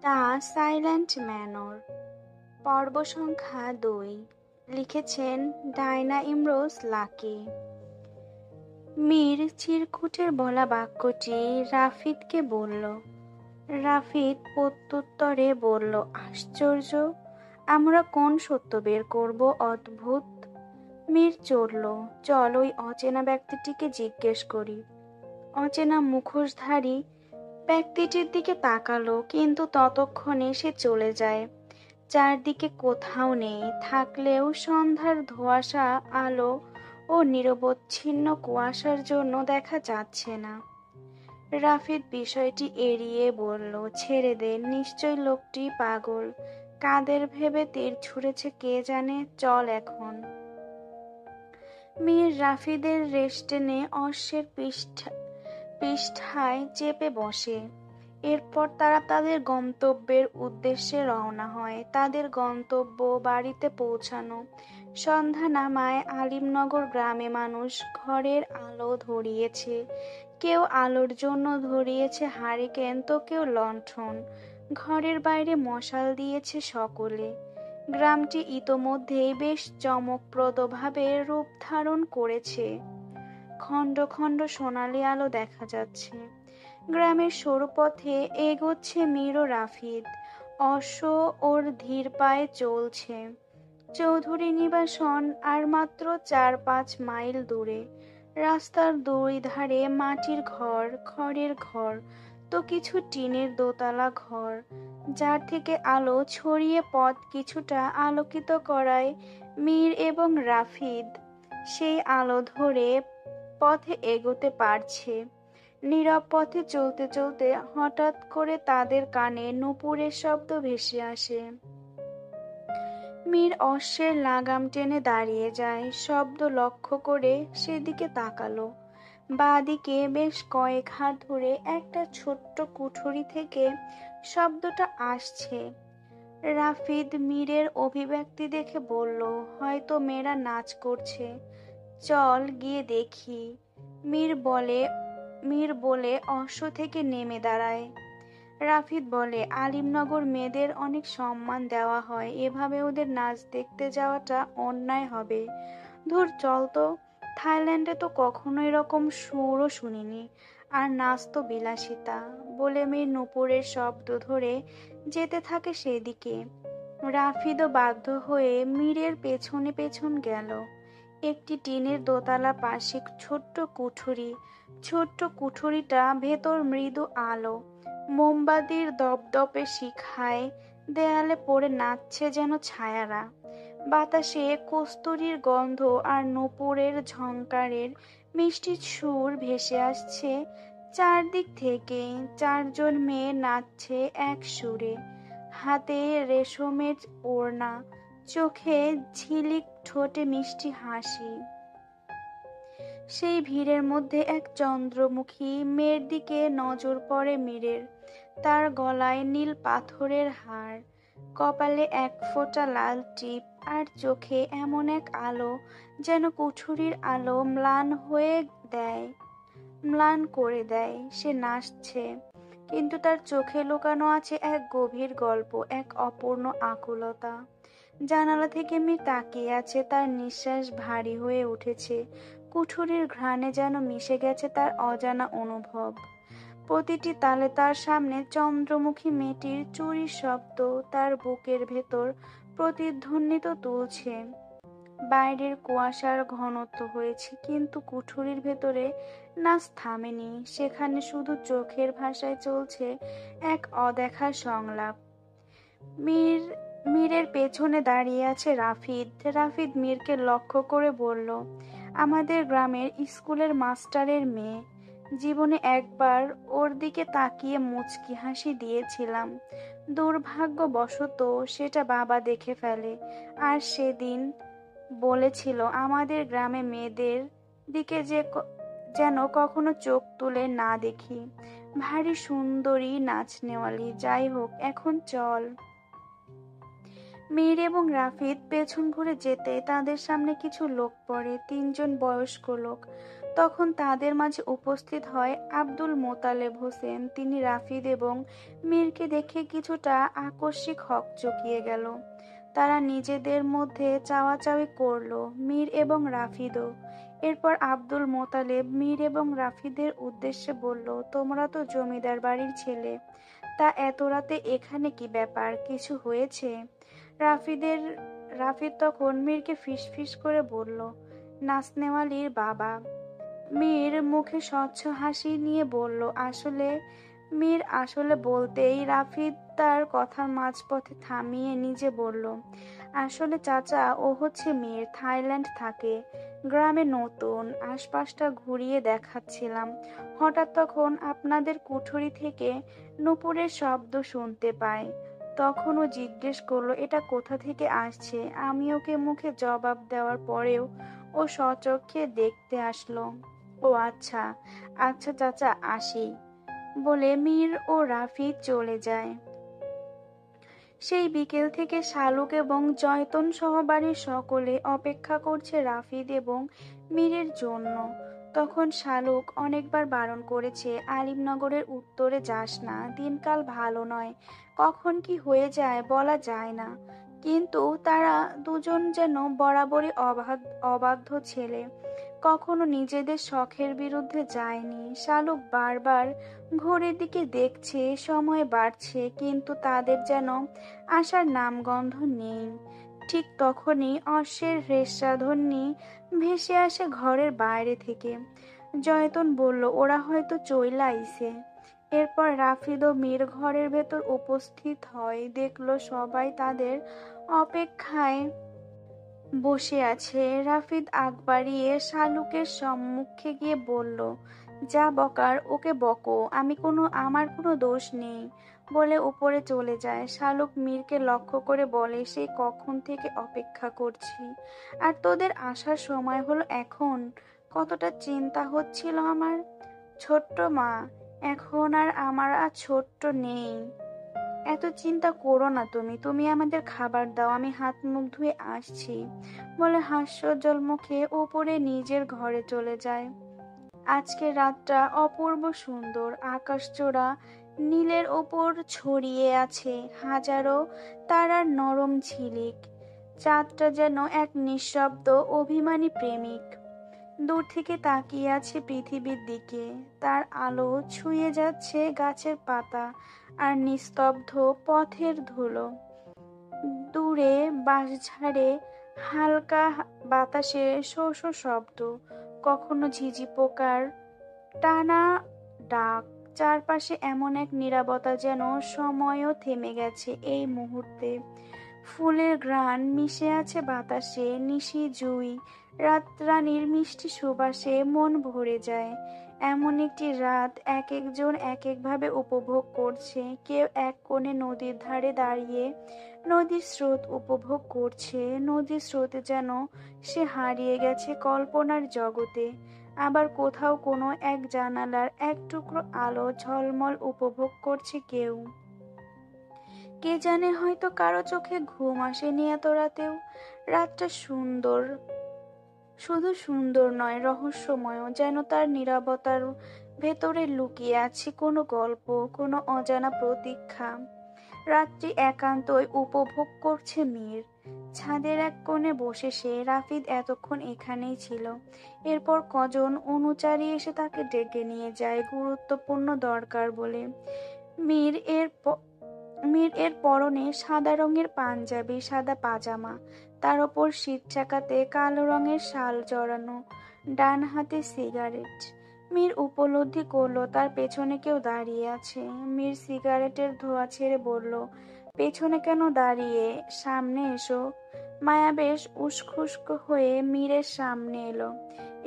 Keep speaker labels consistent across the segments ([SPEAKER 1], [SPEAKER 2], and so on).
[SPEAKER 1] The silent manor, পর্ব সংখ্যা ২। লিখেছেন ডায়না ইমরোজ লাকি। মীর চিরকুটের বলা বাক্যটি রাফিদকে বলল। রাফিদ প্রত্যুত্তরে বলল, আশ্চর্য, আমরা কোন সত্য বের করব? অদ্ভুত। মীর চলল, চল ওই অচেনা ব্যক্তিটিকে জিজ্ঞেস করি। অচেনা মুখোশধারী ব্যক্তিটির দিকে তাকালো, কিন্তু ততক্ষণে সে চলে যায়। চারদিকে কোথাও নেই, থাকলেও সন্ধ্যার ধোঁয়াশা, আলো ও নিরবচ্ছিন্ন কুয়াশার জন্য দেখা যাচ্ছে না। রাফিদ বিষয়টি এড়িয়ে বলল, ছেড়ে দে, নিশ্চয় লোকটি পাগল, কাদের ভেবে তীর ছুঁড়েছে কে জানে, চল এখন। মীর রাফিদের রেশ টেনে অশ্বের পৃষ্ঠায় চেপে বসে। এরপর তারা তাদের গন্তব্যের উদ্দেশ্যে রওনা হয়। তাদের গন্তব্য বাড়িতে পৌঁছানো। সন্ধ্যা নামায় আলিমনগর গ্রামে মানুষ ঘরের আলো ধরিয়েছে। কেউ আলোর জন্য ধরিয়েছে হারিকেন, তো কেউ লণ্ঠন। ঘরের বাইরে মশাল দিয়েছে সকলে। গ্রামটি ইতোমধ্যেই বেশ চমকপ্রদভাবে রূপ ধারণ করেছে। খণ্ড খণ্ড সোনালি আলো দেখা যাচ্ছে। গ্রামের সরু পথে এগোচ্ছে মীর ও রাফিদ। অশ্ব ওর ধীর পায়ে চলছে। চৌধুরী নিবাসন আর মাত্র ৪-৫ মাইল দূরে। রাস্তার দুই ধারে মাটির ঘর, খড়ের ঘর, তো কিছু টিনের দোতলা ঘর, যার থেকে আলো ছড়িয়ে পথ কিছুটা আলোকিত করায় মীর এবং রাফিদ সেই আলো ধরে পথে এগোতে পারছে। নীরব পথে চলতে চলতে হঠাৎ করে তাদের কানে নূপুরের শব্দ ভেসে আসে। মীর অশ্বের লাগাম টেনে দাঁড়িয়ে যায়। শব্দ লক্ষ্য করে সেদিকে তাকালো। বাঁদিকে বেশ কয়েক হাত ধরে একটা ছোট্ট কুঠুরি থেকে শব্দটা আসছে। রাফিদ মীরের অভিব্যক্তি দেখে বলল, হয়তো মেয়েরা নাচ করছে, চল গিয়ে দেখি। মীর বলে অশ্ব থেকে নেমে দাঁড়ায়। রাফিদ বলে, আলিমনগর মেয়েদের অনেক সম্মান দেওয়া হয়, এভাবে ওদের নাচ দেখতে যাওয়াটা অন্যায় হবে। ধুর, চল তো, থাইল্যান্ডে তো কখনো এরকম সুরও শুনিনি, আর নাচ তো বিলাসিতা। বলে মীর নূপুরের শব্দ ধরে যেতে থাকে সেদিকে। রাফিদও বাধ্য হয়ে মীরের পেছনে পেছন গেল। একটি টিনের দোতলা পাশে ছোট্ট কুঠুরি। ছোট্ট কুঠুরিটা ভেতর মৃদু আলো। মোমবাতির দপদপে শিখায় দেয়ালে পড়ে নাচছে যেন ছায়ারা। বাতাসে কস্তুরীর গন্ধ আর নূপুরের ঝংকারের মিষ্টি সুর ভেসে আসছে চারদিক থেকে। ৪ জন মেয়ে নাচছে এক সুরে, হাতে রেশমের ওড়না, চোখে ঝিলিক, ঠোঁটে মিষ্টি হাসি। সেই ভিড়ের মধ্যে এক চন্দ্রমুখী মেয়ের দিকে নজর পড়ে মীরের। তার গলায় নীল পাথরের হার, কপালে এক ফোঁটা লাল টিপ, আর চোখে এমন এক আলো যেন কুঠুরির আলো ম্লান করে দেয়। সে নাচছে, কিন্তু তার চোখে লুকানো আছে এক গভীর গল্প, এক অপূর্ণ আকুলতা। জানালা থেকে মীর তাকিয়ে আছে। তার নিঃশ্বাস ভারী হয়ে উঠেছে। কুঠুরির ঘ্রাণে যেন মিশে গেছে তার অজানা অনুভব। প্রতিটি তালে তার সামনে চন্দ্রমুখী মেয়েটির চুরির শব্দ তার বুকের ভেতর প্রতিধ্বনিত তুলছে। বাইরের কুয়াশার ঘনত্ব হয়েছে, কিন্তু কুঠুরির ভেতরে নাচ থামেনি। সেখানে শুধু চোখের ভাষায় চলছে এক অদেখা সংলাপ। মীরের পেছনে দাঁড়িয়ে আছে রাফিদ। রাফিদ মীরকে লক্ষ্য করে বলল, আমাদের গ্রামের স্কুলের মাস্টারের মেয়ে। জীবনে একবার ওর দিকে তাকিয়ে মুচকি হাসি দিয়েছিলাম। দুর্ভাগ্যবশত সেটা বাবা দেখে ফেলে, আর সেদিন বলেছিল আমাদের গ্রামে মেয়েদের দিকে যেন কখনো চোখ তুলে না দেখি। ভারী সুন্দরী, নাচনেওয়ালি। যাই হোক, এখন চল। মীর এবং রাফিদ পেছন ঘুরে যেতে তাদের সামনে কিছু লোক পড়ে। ৩ জন বয়স্ক লোক, তখন তাদের মাঝে উপস্থিত হয় আব্দুল মোতালেব হোসেন। তিনি রাফিদ এবং মীরকে দেখে কিছুটা আকস্মিক হকচকিয়ে গেল। তারা নিজেদের মধ্যে চাওয়াচাওয়ি করলো, মীর এবং রাফিদও। এরপর আব্দুল মোতালেব মীর এবং রাফিদের উদ্দেশ্যে বলল, তোমরা তো জমিদার বাড়ির ছেলে, তা এত রাতে এখানে কি ব্যাপার, কিছু হয়েছে? রাফিদ তখন মীরকে ফিসফিস করে বলল, নাসনেওয়ালির বাবা। মীর মুখে স্বচ্ছ হাসি নিয়ে বলল, মীর আসলে বলতেই রাফিদ তার কথার মাঝপথে থামিয়ে নিজে বলল, আসলে চাচা, ও হচ্ছে মীর, থাইল্যান্ড থাকে, গ্রামে নতুন, আশপাশটা ঘুরিয়ে দেখাচ্ছিলাম। হঠাৎ তখন আপনাদের কুঠুরি থেকে নূপুরের শব্দ শুনতে পাই। তখন ও জিজ্ঞেস করলো এটা কোথা থেকে আসছে। আমি ওকে মুখে জবাব দেওয়ার পরেও ও স্বচক্ষে দেখতে আসলো। ও আচ্ছা, আচ্ছা চাচা, আসি, বলে মীর ও রাফিদ চলে যায়। সেই বিকেল থেকে শালুক এবং জয়তন সহ বাড়ির সকলে অপেক্ষা করছে রাফিদ এবং মীরের জন্য। তখন শালুক অনেকবার বারণ করেছে, আলিমনগরের উত্তরে যাস না, দিনকাল ভালো নয়, কখন কি হয়ে যায় বলা যায় না। কিন্তু তারা দুজন যেন বরাবরই অবাধ্য ছেলে, কখনো নিজেদের শখের বিরুদ্ধে যায়নি। শালুক বারবার ঘড়ির দিকে দেখছে, সময় বাড়ছে, কিন্তু তাদের যেন আসার নামগন্ধ নেই। ঠিক তখনই অশ্বের রেশাধ্বনি ভেসে আসে ঘরের বাইরে থেকে। জয়তন বলল, ওরা হয়তো চইলা আইছে। এরপর রাফিদ ও মীর ঘরের ভেতর উপস্থিত হয়। দেখলো সবাই তাদের অপেক্ষায় বসে আছে। রাফিদ আগ বাড়িয়ে শালুকের সম্মুখে গিয়ে বলল, যা বকার ওকে বকো, আমার কোনো দোষ নেই, বলে উপরে চলে যায়। শালুক মীরকে লক্ষ্য করে বলে, সেই কখন থেকে অপেক্ষা করছি, আর তোদের আসার সময় হলো এখন। কতটা চিন্তা হচ্ছিল আমার। ছোট্ট মা, এখন আর আমার ছোট্ট নেই, এত চিন্তা করো না তুমি আমাদের খাবার দাও, আমি হাত মুখ ধুয়ে আসছি, বলে হাস্যোজ্জ্বল মুখে উপরে নিজের ঘরে চলে যায়। আজকের রাতটা অপূর্ব সুন্দর। আকাশচূড়া নীলের ওপর ছড়িয়ে আছে হাজারো তারার নরম ঝিলিক। চাঁদটা যেন এক নিঃশব্দ অভিমানী প্রেমিক, দূর থেকে তাকিয়ে আছে পৃথিবীর দিকে। তার আলো ছুঁয়ে যাচ্ছে গাছের পাতা আর নিস্তব্ধ পথের ধুলো। দূরে বাঁশঝাড়ে হালকা বাতাসে শো শো শব্দ, কখনো ঝিঝি পোকার টানা ডাক। চারপাশে এমন এক নীরবতা, যেন সময়ও থেমে গেছে এই মুহূর্তে। ফুলের ঘ্রাণ মিশে আছে বাতাসে, নিশি জুঁই রাতরানীর মিষ্টি সুবাসে মন ভরে যায়। এমন একটি রাত এক একজন এক একভাবে উপভোগ করছে। কেউ এক কোণে নদীর ধারে দাঁড়িয়ে নদীর স্রোত উপভোগ করছে, নদীর স্রোতে যেন সে হারিয়ে গেছে কল্পনার জগতে। আবার কোথাও কোনো এক জানালার এক টুকরো আলো ঝলমল উপভোগ করছে কেউ। কে জানে, হয়তো কারো চোখে ঘুম আসেনি এত রাতেও। রাতটা সুন্দর, শুধু সুন্দর নয়, রহস্যময়, যেন তার নীরবতার ভেতরে লুকিয়ে আছে কোনো গল্প, কোনো অজানা প্রতীক্ষা। রাত্রি একান্তই উপভোগ করছে মীর। ছাদের এক কোণে বসে সে। রাফিদ এতক্ষণ এখানেই ছিল। এরপর কজন অনুচারী এসে তাকে ডেকে নিয়ে যায় গুরুত্বপূর্ণ দরকার বলে। মীর এর পরনে সাদা রঙের পাঞ্জাবি, সাদা পাজামা, তার ওপর শীত চাকাতে কালো রঙের শাল জড়ানো, ডান হাতে সিগারেট। মীর উপলব্ধি করলো তার পেছনে কেউ দাঁড়িয়ে আছে। মীর সিগারেটের ধোঁয়া ছেড়ে বলল, পেছনে কেন দাঁড়িয়ে, সামনে এসো। মায়া বেশ উস্কোখুস্কো হয়ে মীরের সামনে এলো।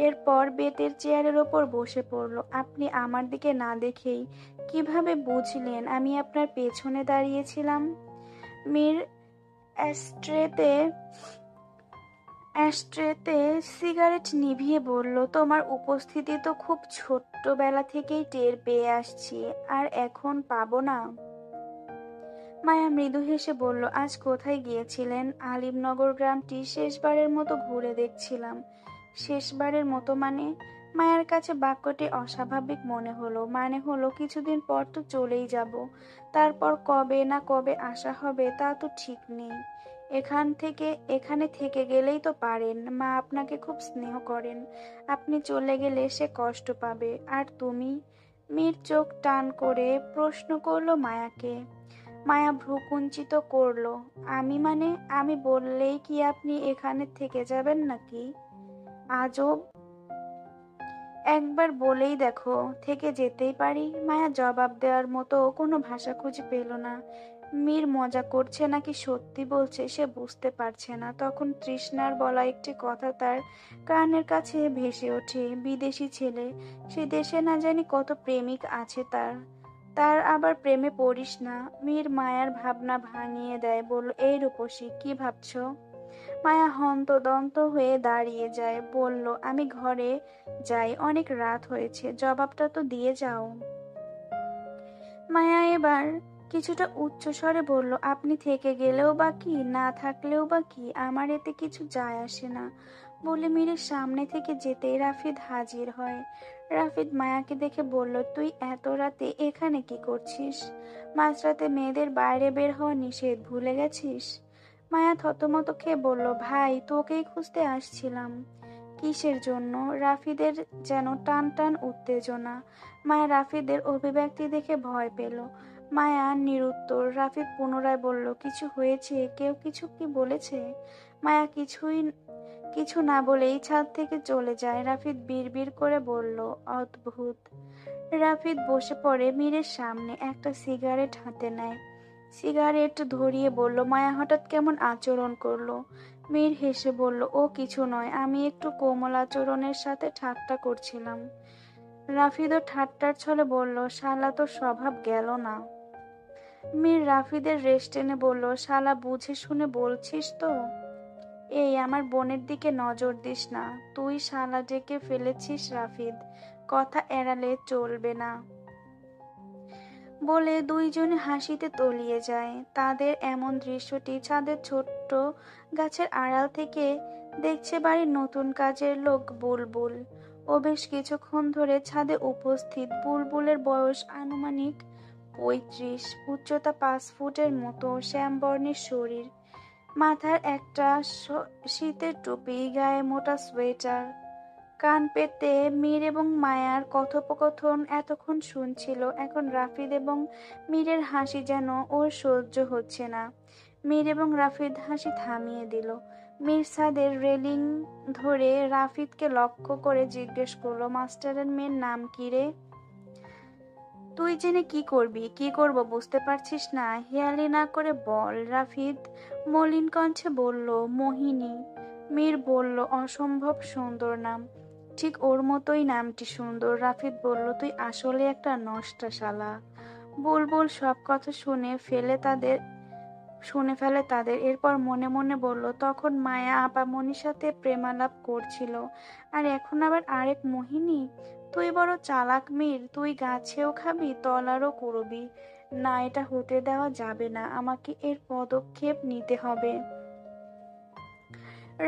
[SPEAKER 1] এরপর বেতের চেয়ারের ওপর বসে পড়ল। আপনি আমার দিকে না দেখেই কিভাবে বুঝলেন আমি আপনার পেছনে দাঁড়িয়েছিলাম? মীর অ্যাশট্রেতে সিগারেট নিভিয়ে বলল, তোমার উপস্থিতি তো খুব ছোট্টবেলা থেকেই টের পেয়ে আসছি, আর এখন পাবো না? মায়া মৃদু হেসে বলল, আজ কোথায় গিয়েছিলেন? আলিমনগর গ্রামটি শেষবারের মতো ঘুরে দেখছিলাম। শেষবারের মতো মানে? মায়ের কাছে বাক্যটি অস্বাভাবিক মনে হলো। মানে হলো কিছুদিন পর তো চলেই যাব, তারপর কবে না কবে আসা হবে তা তো ঠিক নেই। এখানে থেকে গেলেই তো পারেন। মা আপনাকে খুব স্নেহ করেন, আপনি চলে গেলে সে কষ্ট পাবে। আর তুমি? মীর চোখ টান করে প্রশ্ন করলো মায়াকে। মায়া ভ্রুকুঞ্চিত করলো। আমি মানে? আমি বললেই কি আপনি এখানে থেকে যাবেন নাকি? আজব। একবার বলেই দেখো, থেকে যেতেই পারি। মায়া জবাব দেওয়ার মতো কোনো ভাষা খুঁজে পেল না। মীর মজা করছে নাকি সত্যি বলছে সে বুঝতে পারছে না। তখন তৃষ্ণার বলা একটি কথা তার কানের কাছে ভেসে ওঠে। বিদেশি ছেলে, সে দেশে না জানি কত প্রেমিক আছে তার। তার আবার প্রেমে পড়িস না। মীর মায়ার ভাবনা ভাঙিয়ে দেয়, বলল, এই রূপসী, কি ভাবছো? মায়া হন্তদন্ত হয়ে দাঁড়িয়ে যায়, বলল, আমি ঘরে যাই, অনেক রাত হয়েছে, জবাবটা তো দিয়ে যাও। মায়া এবার কিছুটা উচ্চস্বরে বলল, আপনি থেকে গেলেও বা কি, না থাকলেও বা কি, আমার এতে কিছু যায় আসে না। বলে মীরের সামনে থেকে যেতেই রাফিদ হাজির হয়। রাফিদ মায়াকে দেখে বলল, তুই এত রাতে এখানে কি করছিস? মাঝরাতে মেয়েদের বাইরে বের হওয়া নিষেধ, ভুলে গেছিস? মায়া থতমত খেয়ে বলল, ভাই, তোকেই খুঁজতে আসছিলাম। কিসের জন্য? রাফিদের যেন টান টান উত্তেজনা। মায়া রাফিদের অভিব্যক্তি দেখে ভয় পেল। মায়া নিরুত্তর। রাফিদ পুনরায় বলল, কিছু হয়েছে? কেউ কিছু কি বলেছে? মায়া কিছু না বলেই ছাদ থেকে চলে যায়। রাফিদ বিড়বিড় করে বলল, অদ্ভুত। রাফিদ বসে পড়ে মীরের সামনে, একটা সিগারেট হাতে নেয়। সিগারেট ধরিয়ে বলল, মায়া হঠাৎ কেমন আচরণ করলো। মীর হেসে বলল, ও কিছু নয়, আমি একটু কোমল আচরণের সাথে ঠাট্টা করছিলাম। রাফিদও ঠাট্টার ছলে বলল, শালা, তোর স্বভাব গেল না। মীর রাফিদের রেশ টেনে বলল, শালা, বুঝে শুনে বলছিস তো? এই, আমার বোনের দিকে নজর দিস না। তুই শালা ডেকে ফেলেছিস রাফিদ, কথা এড়ালে চলবে না। বলে দুইজনে হাসিতে তলিয়ে যায়। তাদের এমন দৃশ্যটি ছাদের ছোট্ট গাছের আড়াল থেকে দেখছে বাড়ির নতুন কাজের লোক বুলবুল। ও বেশ কিছুক্ষণ ধরে ছাদে উপস্থিত। বুলবুলের বয়স আনুমানিক ৩৫, উচ্চতা ৫ ফুটের মতো, শ্যামবর্ণের শরীর, মাথার একটা শীতের টুপি, গায়ে মোটা সোয়েটার। কান পেতে মীর এবং মায়ার কথোপকথন এতক্ষণ শুনছিল। এখন রাফিদ এবং মীরের হাসি যেন ওর সহ্য হচ্ছে না। মীর এবং রাফিদ হাসি থামিয়ে দিল। মীর ছাদের রেলিং ধরে রাফিদকে লক্ষ্য করে জিজ্ঞেস করলো, মাস্টারের মেয়ের নাম কি রে? তুই জেনে কি করবি? কি করব বুঝতে পারছিস না? হেয়ালি না করে বল। রাফিদ মলিন কণ্ঠে বলল, মোহিনী। মীর বলল, অসম্ভব সুন্দর নাম। ঠিক ওর মতোই নামটি সুন্দর। রাফিদ বলল, তুই আসলে একটা নষ্টা শালা। বুলবুল সব কথা শুনে ফেলে তাদের। এরপর মনে মনে বলল, তখন মায়া আপামনির সাথে প্রেমালাপ করছিল, আর এখন আবার আরেক মোহিনী। তুই বড় চালাক মীর, তুই গাছেও খাবি, তলারও কুড়বি। না, এটা হতে দেওয়া যাবে না, আমাকে এর পদক্ষেপ নিতে হবে।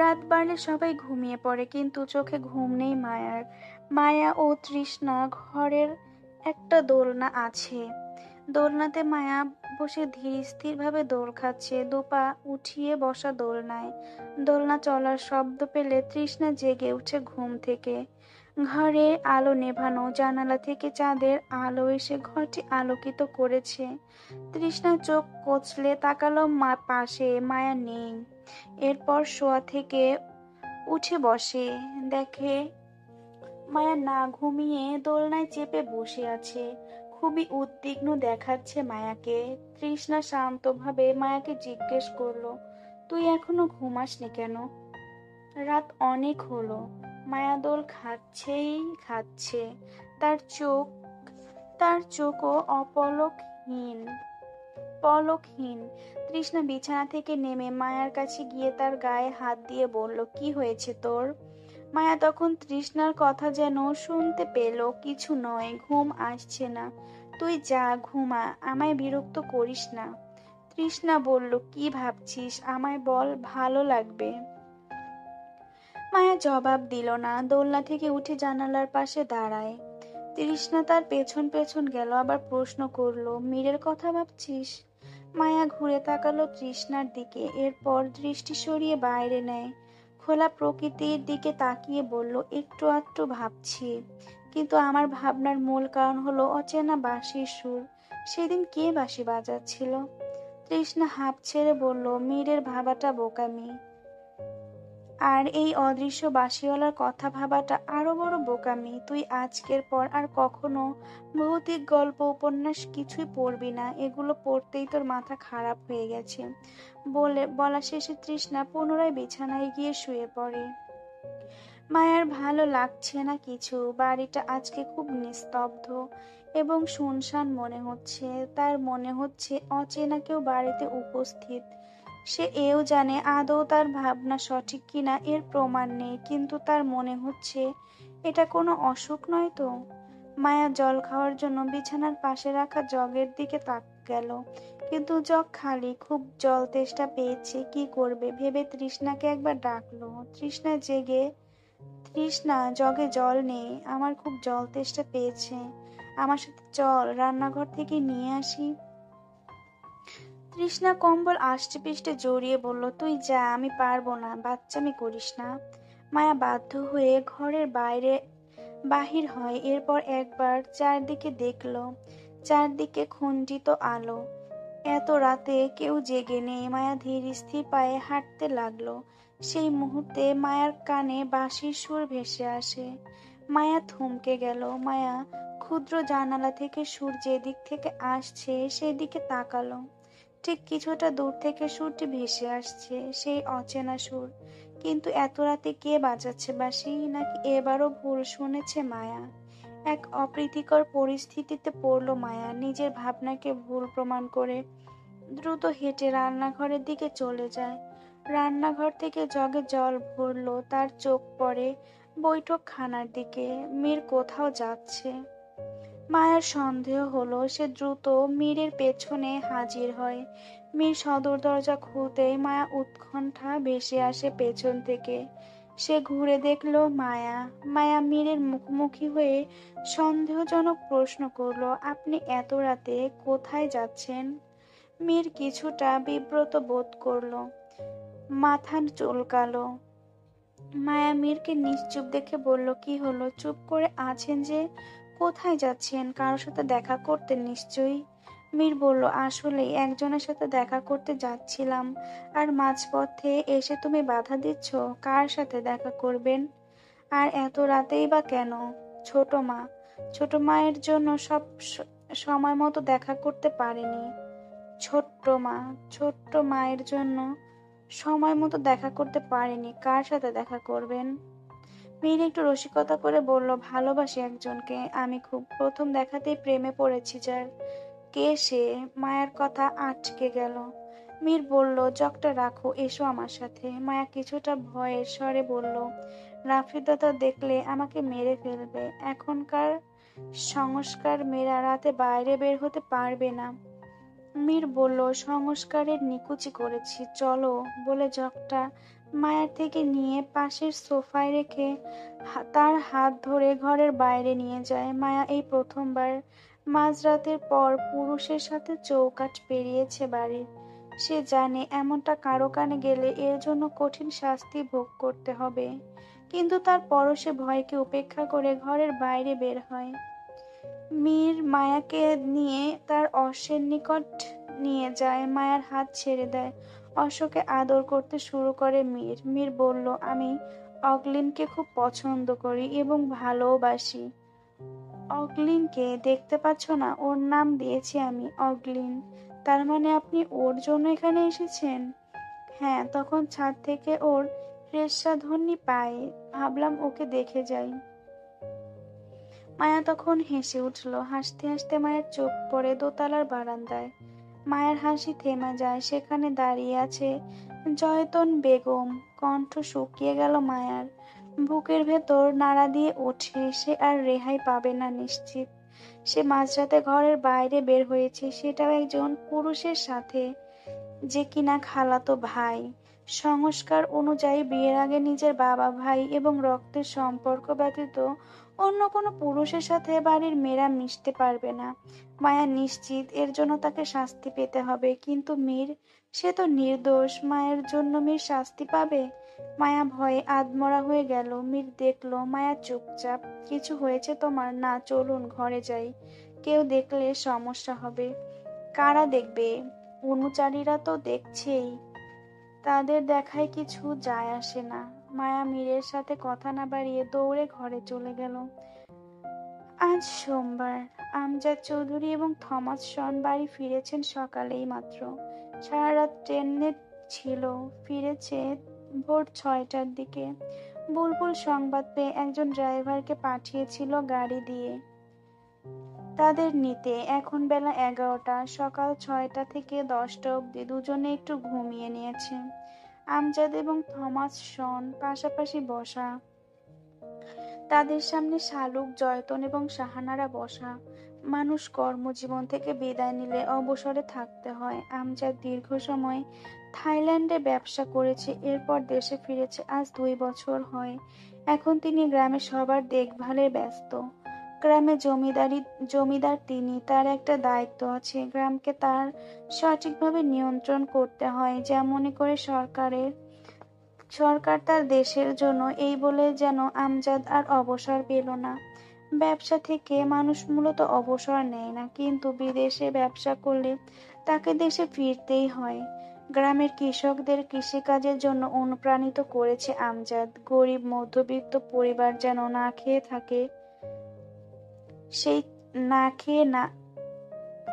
[SPEAKER 1] রাত বাড়লে সবাই ঘুমিয়ে পড়ে, কিন্তু চোখে ঘুম নেই মায়ার। মায়া ও তৃষ্ণা ঘরের একটা দোলনা আছে, দোলনাতে মায়া বসে ধীর স্থির ভাবে দোল খাচ্ছে, দুপা উঠিয়ে বসা দোলনায়। দোলনা চলার শব্দ পেলে তৃষ্ণা জেগে উঠে ঘুম থেকে। ঘরে আলো নেভানো, জানালা থেকে চাঁদের আলো এসে ঘরটি আলোকিত করেছে। তৃষ্ণা চোখ কচলে তাকালো পাশে, মায়া নেই। এরপর শোয়া থেকে উঠে বসে, দেখে মায়া না ঘুমিয়ে দোলনায় চেপে বসে আছে। খুবই উদ্বিগ্ন দেখাচ্ছে মায়াকে। তৃষ্ণা শান্তভাবে মায়াকে জিজ্ঞেস করলো, তুই এখনো ঘুমাসনি কেন? রাত অনেক হলো। মায়া দোল খাচ্ছেই খাচ্ছে। তার চোখ তার চোখও পলকহীন। তৃষ্ণা বিছানা থেকে নেমে মায়ার কাছে গিয়ে তার গায়ে হাত দিয়ে বলল, কি হয়েছে তোর? মায়া তখন তৃষ্ণার কথা যেন শুনতে পেল, কিছু নয়, ঘুম আসছে না। তুই যা ঘুমা, আমায় বিরক্ত করিস না। তৃষ্ণা বলল, কি ভাবছিস আমায় বল, ভালো লাগবে। মায়া জবাব দিল না, দোলনা থেকে উঠে জানালার পাশে দাঁড়ায়। তৃষ্ণা তার পেছন পেছন গেল, আবার প্রশ্ন করলো, মীরের কথা ভাবছিস? মায়া ঘুরে তাকালো তৃষ্ণার দিকে, এরপর দৃষ্টি সরিয়ে বাইরে নেয়। খোলা প্রকৃতির দিকে তাকিয়ে বলল, একটু আধটু ভাবছি, কিন্তু আমার ভাবনার মূল কারণ হলো অচেনা বাঁশির সুর। সেদিন কে বাঁশি বাজাচ্ছিল? তৃষ্ণা হাঁপ ছেড়ে বলল, মীরের ভাবাটা বোকামি, আর এই অদৃশ্য বাঁশিওয়ালার কথা ভাবাটা আরো বড় বোকামি। তুই আজকের পর আর কখনো ভৌতিক গল্প উপন্যাস কিছুই পড়বি না, এগুলো পড়তেই তোর মাথা খারাপ হয়ে গেছে। বলা শেষে তৃষ্ণা পুনরায় বিছানায় গিয়ে শুয়ে পড়ে। মায়ার ভালো লাগছে না কিছু। বাড়িটা আজকে খুব নিস্তব্ধ এবং শুনশান মনে হচ্ছে। তার মনে হচ্ছে অচেনা কেউ বাড়িতে উপস্থিত। সে এও জানে আদৌ তার ভাবনা সঠিক কিনা এর প্রমাণ নেই, কিন্তু তার মনে হচ্ছে এটা কোনো অসুখ নয় তো। মায়া জল খাওয়ার জন্য বিছানার পাশে রাখা জগের দিকে তাক গেল, কিন্তু জগ খালি। খুব জল তেষ্টা পেয়েছে, কি করবে ভেবে তৃষ্ণাকে একবার ডাকলো। তৃষ্ণা জেগে, তৃষ্ণা, জগে জল নেই, আমার খুব জল তেষ্টা পেয়েছে, আমার সাথে চল, রান্নাঘর থেকে নিয়ে আসি। তৃষ্ণা কম্বল আষ্টে পিষ্টে জড়িয়ে বলল, তুই যা, আমি পারবো না, বাচ্চামি করিস না। মায়া বাধ্য হয়ে ঘরের বাইরে বাহির হয়। এরপর একবার চারদিকে দেখলো, চারদিকে খণ্ডিত আলো। এত রাতে কেউ জেগে নেই। মায়া ধীর স্থির পায়ে হাঁটতে লাগলো। সেই মুহূর্তে মায়ার কানে বাঁশির সুর ভেসে আসে। মায়া থমকে গেল। মায়া ক্ষুদ্র জানালা থেকে সুর যেদিক থেকে আসছে সেদিকে তাকালো। ঠিক কিছুটা দূর থেকে সুরটি ভেসে আসছে, সেই অচেনা সুর। কিন্তু এত রাতে কে বাজাচ্ছে বাঁশি? নাকি এবারও ভুল শুনেছে মায়া? এক অপ্রীতিকর পরিস্থিতিতে পড়ল মায়া, নিজের ভাবনাকে ভুল প্রমাণ করে দ্রুত হেঁটে রান্নাঘরের দিকে চলে যায়। রান্নাঘর থেকে জগে জল ভরলো, তার চোখ পড়ে বৈঠকখানার দিকে। মীর কোথাও যাচ্ছে। মায়ার সন্দেহ হলো, সে দ্রুত মীরের পেছনে হাজির হয়। মীর সদর দরজা খুলতেই মায়া উৎকণ্ঠা ভেসে আসে পেছন থেকে। সে ঘুরে দেখলো মায়া। মায়া মীরের মুখোমুখি হয়ে সন্দেহজনক প্রশ্ন করলো, আপনি এত রাতে কোথায় যাচ্ছেন? মীর কিছুটা বিব্রত বোধ করলো, মাথা চুলকালো। মায়া মীরকে নিশ্চুপ দেখে বলল, কি হলো, চুপ করে আছেন যে? কোথায় যাচ্ছেন? কারোর সাথে দেখা করতে নিশ্চয়ই। মীর বলল, আসলে একজনের সাথে দেখা করতে যাচ্ছিলাম, আর মাঝপথে এসে তুমি বাধা দিচ্ছ। কার সাথে দেখা করবেন? আর এত রাতেই বা কেন? ছোট মা। ছোট মায়ের জন্য সব সময় মতো দেখা করতে পারেনি। ছোট্ট মা। ছোট্ট মায়ের জন্য সময় মতো দেখা করতে পারেনি, কার সাথে দেখা করবেন? মীর একটু রসিকতা করে বলল, ভালোবাসি একজনকে আমি খুব, প্রথম দেখাতেই প্রেমে পড়েছি যার। কে সে? মায়ার কথা আটকে গেল। মীর বলল, জগটা রাখো, এসো আমার সাথে। মায়া কিছুটা ভয়ের স্বরে বলল, রাফি দাদা দেখলে আমাকে মেরে ফেলবে। এখনকার সংস্কার মেয়েরা রাতে বাইরে বের হতে পারবে না। মীর বলল, সংস্কারের নিকুচি করেছি, চলো। বলে জগটা মায়ার থেকে নিয়ে পাশের সোফায় রেখে তার হাত ধরে ঘরের বাইরে নিয়ে যায়। মায়া এই প্রথমবার মাঝরাতের পর পুরুষের সাথে চৌকাঠ পেরিয়েছে বাড়ির। সে জানে এমনটা কারো কানে গেলে এর জন্য কঠিন শাস্তি ভোগ করতে হবে, কিন্তু তারপরও সে ভয়কে উপেক্ষা করে ঘরের বাইরে বের হয়। মীর মায়াকে নিয়ে তার অশ্বের নিকট নিয়ে যায়। মায়ার হাত ছেড়ে দেয়। অশ্বকে আদর করতে শুরু করে মীর। মীর বলল, আমি অগলিনকে খুব পছন্দ করি এবং ভালোবাসি। অগলিনকে দেখতে পাচ্ছ না? ওর নাম দিয়েছি আমি, অগলিন। তার মানে আপনি ওর জন্য এখানে এসেছেন? হ্যাঁ, তখন ছাদ থেকে ওর রেশাধ্বনি পাই, ভাবলাম ওকে দেখে যাই। মায়া তখন হেসে উঠল। হাসতে হাসতে মায়ের চোখ পড়ে দোতলার বারান্দায়। মায়ের হাসি থেমে যায়। সেখানে দাঁড়িয়ে আছে জয়তন বেগম। কণ্ঠ শুকিয়ে গেল মায়ার। বুকের ভেতর নাড়া দিয়ে ওঠে। সে আর রেহাই পাবে না নিশ্চিত। সে মাঝরাতে ঘরের বাইরে বের হয়েছে, সেটাও একজন পুরুষের সাথে, যে কিনা খালাতো ভাই। সংস্কার অনুযায়ী বিয়ের আগে নিজের বাবা, ভাই এবং রক্তের সম্পর্ক ব্যতীত অন্য কোনো পুরুষের সাথে বাড়ির মেয়েরা মিশতে পারবে না। মায়া নিশ্চিত এর জন্য তাকে শাস্তি পেতে হবে, কিন্তু মীর, সে তো নির্দোষ। মায়ের জন্য মীর শাস্তি পাবে? মায়া ভয়ে আধমরা হয়ে গেল। মীর দেখলো মায়া চুপচাপ। কিছু হয়েছে তোমার? না, চলুন ঘরে যাই, কেউ দেখলে সমস্যা হবে। কারা দেখবে? অনুচারীরা তো দেখছেই, তাদের দেখায় কিছু যায় আসে না। মায়া মীরের সাথে কথা না বাড়িয়ে দৌড়ে ঘরে চলে গেল। আজ সোমবার। আমজাদ চৌধুরী এবং থমাস শন বাড়ি ফিরেছেন সকালেই মাত্র। সারা রাত ট্রেনে ছিল, ফিরেছে ভোর 6টার দিকে। বুলবুল সংবাদ পেয়ে একজন ড্রাইভারকে পাঠিয়েছিল গাড়ি দিয়ে তাদের নিতে। এখন বেলা 11টা। সকাল 6টা থেকে 10টা অবধি দুজনে একটু ঘুমিয়ে নিয়েছে। আমজাদ এবং থমাস শন পাশাপাশি বসা, তাদের সামনে শালুক, জয়তন এবং সাহানারা বসা। মানুষ কর্মজীবন থেকে বিদায় নিলে অবসরে থাকতে হয়। আমজাদ দীর্ঘ সময় থাইল্যান্ডে ব্যবসা করেছে, এরপর দেশে ফিরেছে। আজ 2 বছর হয়। এখন তিনি গ্রামে সবার দেখভালে ব্যস্ত। গ্রামে জমিদার তিনি, তার একটা দায়িত্ব আছে। গ্রামকে তার সঠিকভাবে নিয়ন্ত্রণ করতে হয়, যেমনি করে সরকার তার দেশের জন্য। এই বলে যেন আমজাদ আর অবসর পেল না। ব্যবসা থেকে মানুষ মূলত অবসর নেয় না, কিন্তু বিদেশে ব্যবসা করলে তাকে দেশে ফিরতেই হয়। গ্রামের কৃষকদের কৃষিকাজের জন্য অনুপ্রাণিত করেছে আমজাদ। গরিব মধ্যবিত্ত পরিবার যেন না খেয়ে সেই না খেয়ে না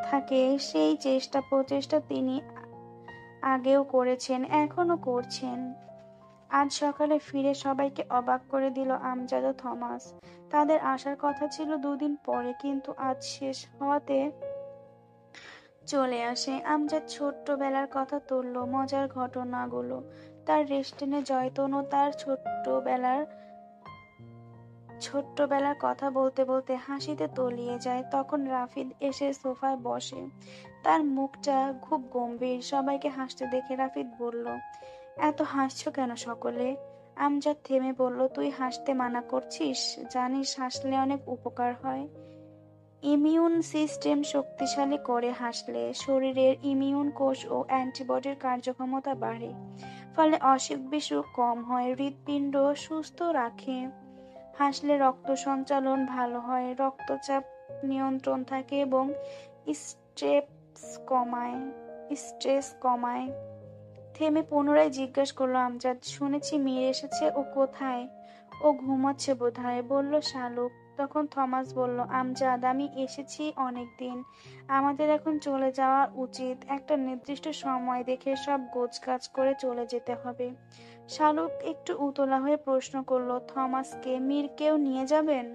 [SPEAKER 1] থাকে, সেই প্রচেষ্টা তিনি আগেও করেছেন, এখনো করছেন। আজ সকালে ফিরে সবাইকে অবাক করে দিল আমজাদ ও থমাস। তাদের আসার কথা ছিল 2 দিন পরে, কিন্তু আজ শেষ হওয়াতে চলে আসে। আমজাদ ছোট্টবেলার কথা তুলল, মজার ঘটনাগুলো। তার রেস্টুরেন্টে জয়তন ও তার ছোট্টবেলার কথা বলতে বলতে হাসিতে তলিয়ে যায়। তখন রাফিদ এসে সোফায় বসে, তার মুখটা খুব গম্ভীর। সবাইকে হাসতে দেখে রাফিদ বলল, এত হাসছো কেন সকলে? আমজাদ থেমে বলল, তুই হাসতে মানা করছিস? জানিস হাসলে অনেক উপকার হয়। ইমিউন সিস্টেম শক্তিশালী করে হাসলে শরীরের ইমিউন কোষ ও অ্যান্টিবডির কার্যক্ষমতা বাড়ে, ফলে অসুখ বিসুখ কম হয়, হৃৎপিণ্ড সুস্থ রাখে। হাসলে রক্ত সঞ্চালন ভালো হয়, রক্তচাপ নিয়ন্ত্রণ থাকে এবং স্ট্রেস কমায়। থেমে পুনরায় জিজ্ঞেস করলো আমজাদ, শুনেছি মীর এসেছে, ও কোথায়? ও ঘুমাচ্ছে বোধহয়, বলল শালুক। তখন থমাস বলল, আমজাদ, আমি এসেছি অনেকদিন, আমাদের এখন চলে যাওয়া উচিত। একটা নির্দিষ্ট সময় দেখে সব গোছগাছ করে চলে যেতে হবে। শালুক একটু উতলা হয়ে প্রশ্ন করলো, থমাসকে মীরকেও নিয়ে যাবেন?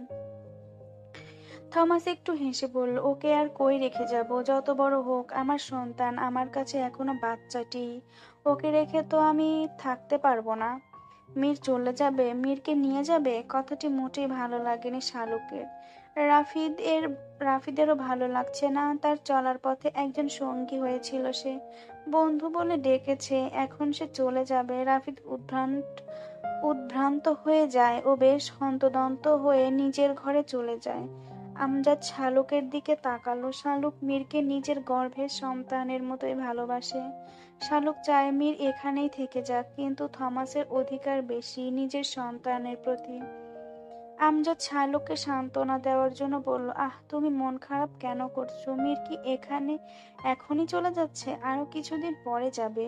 [SPEAKER 1] থমাস একটু হেসে বলল, ওকে আর কই রেখে যাব? যত বড় হোক আমার সন্তান, আমার কাছে এখনো বাচ্চাটি। ওকে রেখে তো আমি থাকতে পারবো না। মীর চলে যাবে? মীরকে নিয়ে যাবে? কথাটি মোটেই ভালো লাগেনি শালুকের। রাফিদেরও ভালো লাগছে না। তার চলার পথে একজন সঙ্গী হয়েছিল সে, বন্ধু বলে ডেকেছে, এখন সে চলে যাবে। রাফিদ উদ্ভ্রান্ত হয়ে যায় ও বেশ হন্তদন্ত হয়ে নিজের ঘরে চলে যায়। আমজাদ শালুকের দিকে তাকালো। শালুক মীরকে নিজের গর্ভের সন্তানের মতোই ভালোবাসে। শালুক চায় মীর এখানেই থেকে যাক, কিন্তু থমাসের অধিকার বেশি নিজের সন্তানের প্রতি। আমজাদ শালুককে সান্ত্বনা দেওয়ার জন্য বলল, আহ, তুমি মন খারাপ কেন করছো? মীর কি এখনই চলে যাচ্ছে? আরো কিছুদিন পরে যাবে।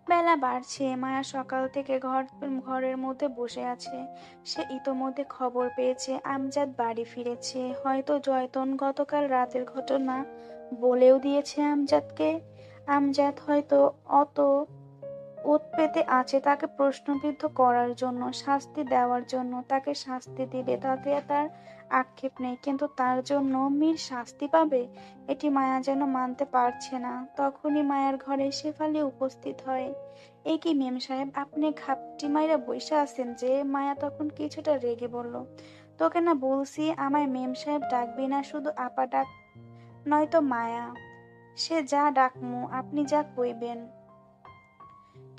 [SPEAKER 1] বেলা বাড়ছে। মায়া সকাল থেকে ঘরের মধ্যে বসে আছে। সে ইতোমধ্যে খবর পেয়েছে আমজাদ বাড়ি ফিরেছে। হয়তো জয়তন গতকাল রাতের ঘটনা বলেও দিয়েছে আমজাদকে। আমজাদ হয়তো অত ওত পেতে আছে তাকে প্রশ্নবিদ্ধ করার জন্য, শাস্তি দেওয়ার জন্য। তাকে শাস্তি দিবে, তাতে তার আক্ষেপ নেই, কিন্তু তার জন্য মীর শাস্তি পাবে, এটি মায়া যেন মানতে পারছে না। তখনই মায়ার ঘরে শেফালি উপস্থিত হয়। এ কি মেম সাহেব, আপনি ঘাপটি মাইরা বইসা আছেন যে? মায়া তখন কিছুটা রেগে বলল, তোকে না বলছি আমায় মেম সাহেব ডাকবি না, শুধু আপা নয়তো মায়া, সে যা ডাকমু, আপনি যা কইবেন।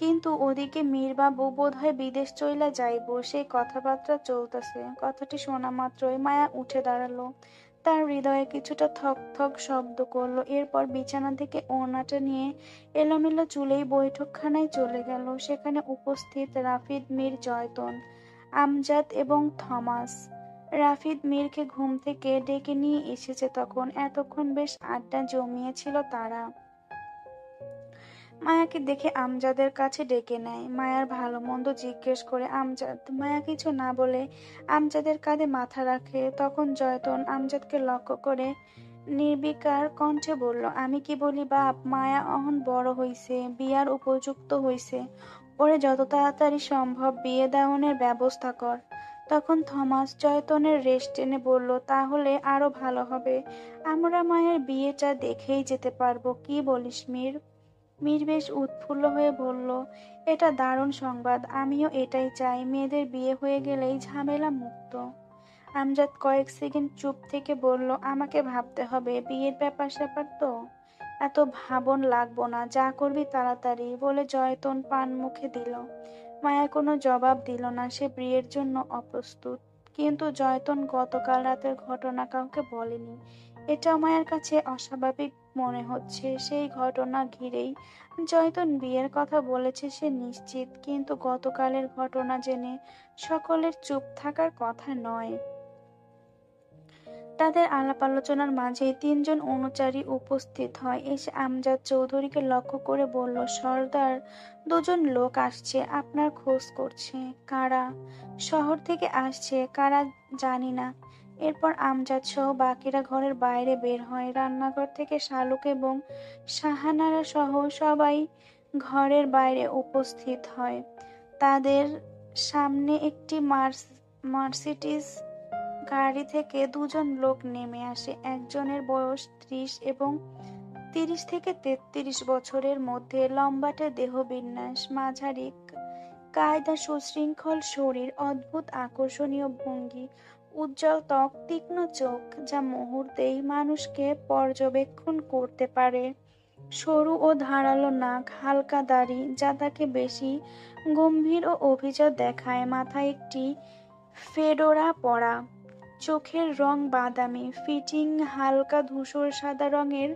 [SPEAKER 1] কিন্তু ওদিকে মীরবাবু বোধহয় বিদেশ চইলা যাইব সেই কথাবার্তা চলতেছে। কথাটি শোনা মাত্রই মায়া উঠে দাঁড়ালো। তার হৃদয়ে কিছুটা থক থক শব্দ করলো। এরপর বিছানা থেকে ওড়নাটা নিয়ে এলোমেলো চুলেই বৈঠকখানায় চলে গেল। সেখানে উপস্থিত রাফিদ, মীর, জয়তন, আমজাদ এবং থমাস। রাফিদ মীরকে ঘুম থেকে ডেকে নিয়ে এসেছে তখন। এতক্ষণ বেশ আড্ডা জমিয়েছিল তারা। মায়াকে দেখে আমজাদের কাছে ডেকে নেয়। মায়ার ভালো মন্দ জিজ্ঞেস করে আমজাদ। মায়া কিছু না বলে আমজাদের কাঁধে মাথা রাখে। তখন জয়তন আমজাদকে লক্ষ্য করে নির্বিকার কণ্ঠে বলল, আমি কি বলি বাপ, মায়া অহন বড় হইছে, বিয়ার উপযুক্ত হইছে, ওরে যত তাড়াতাড়ি সম্ভব বিয়ে দেওয়ানের ব্যবস্থা কর। তখন থমাস জয়তনের রেশ টেনে বলল, তাহলে আরো ভালো হবে, আমরা মায়ের বিয়েটা দেখেই যেতে পারবো। কি বলিস মীর? মীর বেশ উৎফুল্ল হয়ে বলল, এটা দারুণ সংবাদ, আমিও এটাই চাই। মেয়েদের বিয়ে হয়ে গেলেই ঝামেলা মুক্ত। আমজাদ কয়েক সেকেন্ড চুপ থেকে বলল, আমাকে ভাবতে হবে, বিয়ের ব্যাপার স্যাপার তো, এত ভাবন লাগবো না, যা করবি তাড়াতাড়ি, বলে জয়তন পান মুখে দিল। মায়া কোনো জবাব দিল না, সে বিয়ের জন্য অপ্রস্তুত। কিন্তু জয়তন গতকাল রাতের ঘটনা কাউকে বলেনি। এটাও মায়ের কাছে অস্বাভাবিক মনে হচ্ছে। সেই ঘটনা ঘিরেই জয়তন বিয়ের কথা বলেছে সে নিশ্চিত, কিন্তু গতকালের ঘটনা জেনে সকলের চুপ থাকার কথা নয়। তাদের আলাপ আলোচনার মাঝেই তিনজন অনুচারী উপস্থিত হয়। এসে আমজাদ চৌধুরীকে লক্ষ্য করে বলল, সর্দার, দুজন লোক আসছে, আপনার খোঁজ করছে। কারা? শহর থেকে আসছে, কারা জানি না। এরপর আমজাদ সহ বাকিরা ঘরের বাইরে বের হয়। রান্নাঘর থেকে শালুক এবং সাহানারা সহ সবাই ঘরের বাইরে উপস্থিত হয়। তাদের সামনে একটি মার্সিডিজ গাড়ি থেকে দুজন লোক নেমে আসে। একজনের বয়স ৩০ এবং ৩০ থেকে ৩৩ বছরের মধ্যে, লম্বাটে দেহবিন্যাস, মাঝারি কায়দা, সুশৃঙ্খল শরীর, অদ্ভুত আকর্ষণীয় ভঙ্গি, উজ্জ্বল ত্বক, তীক্ষ্ণ চোখ যা মুহূর্তেই মানুষকে পর্যবেক্ষণ করতে পারে, সরু ও ধারালো নাক, হালকা দাড়ি যা তাকে বেশি গম্ভীর ও অভিজাত দেখায়, মাথায় একটি ফেডোরা পরা, চোখের রং বাদামি, ফিটিং হালকা ধূসর সাদা রঙের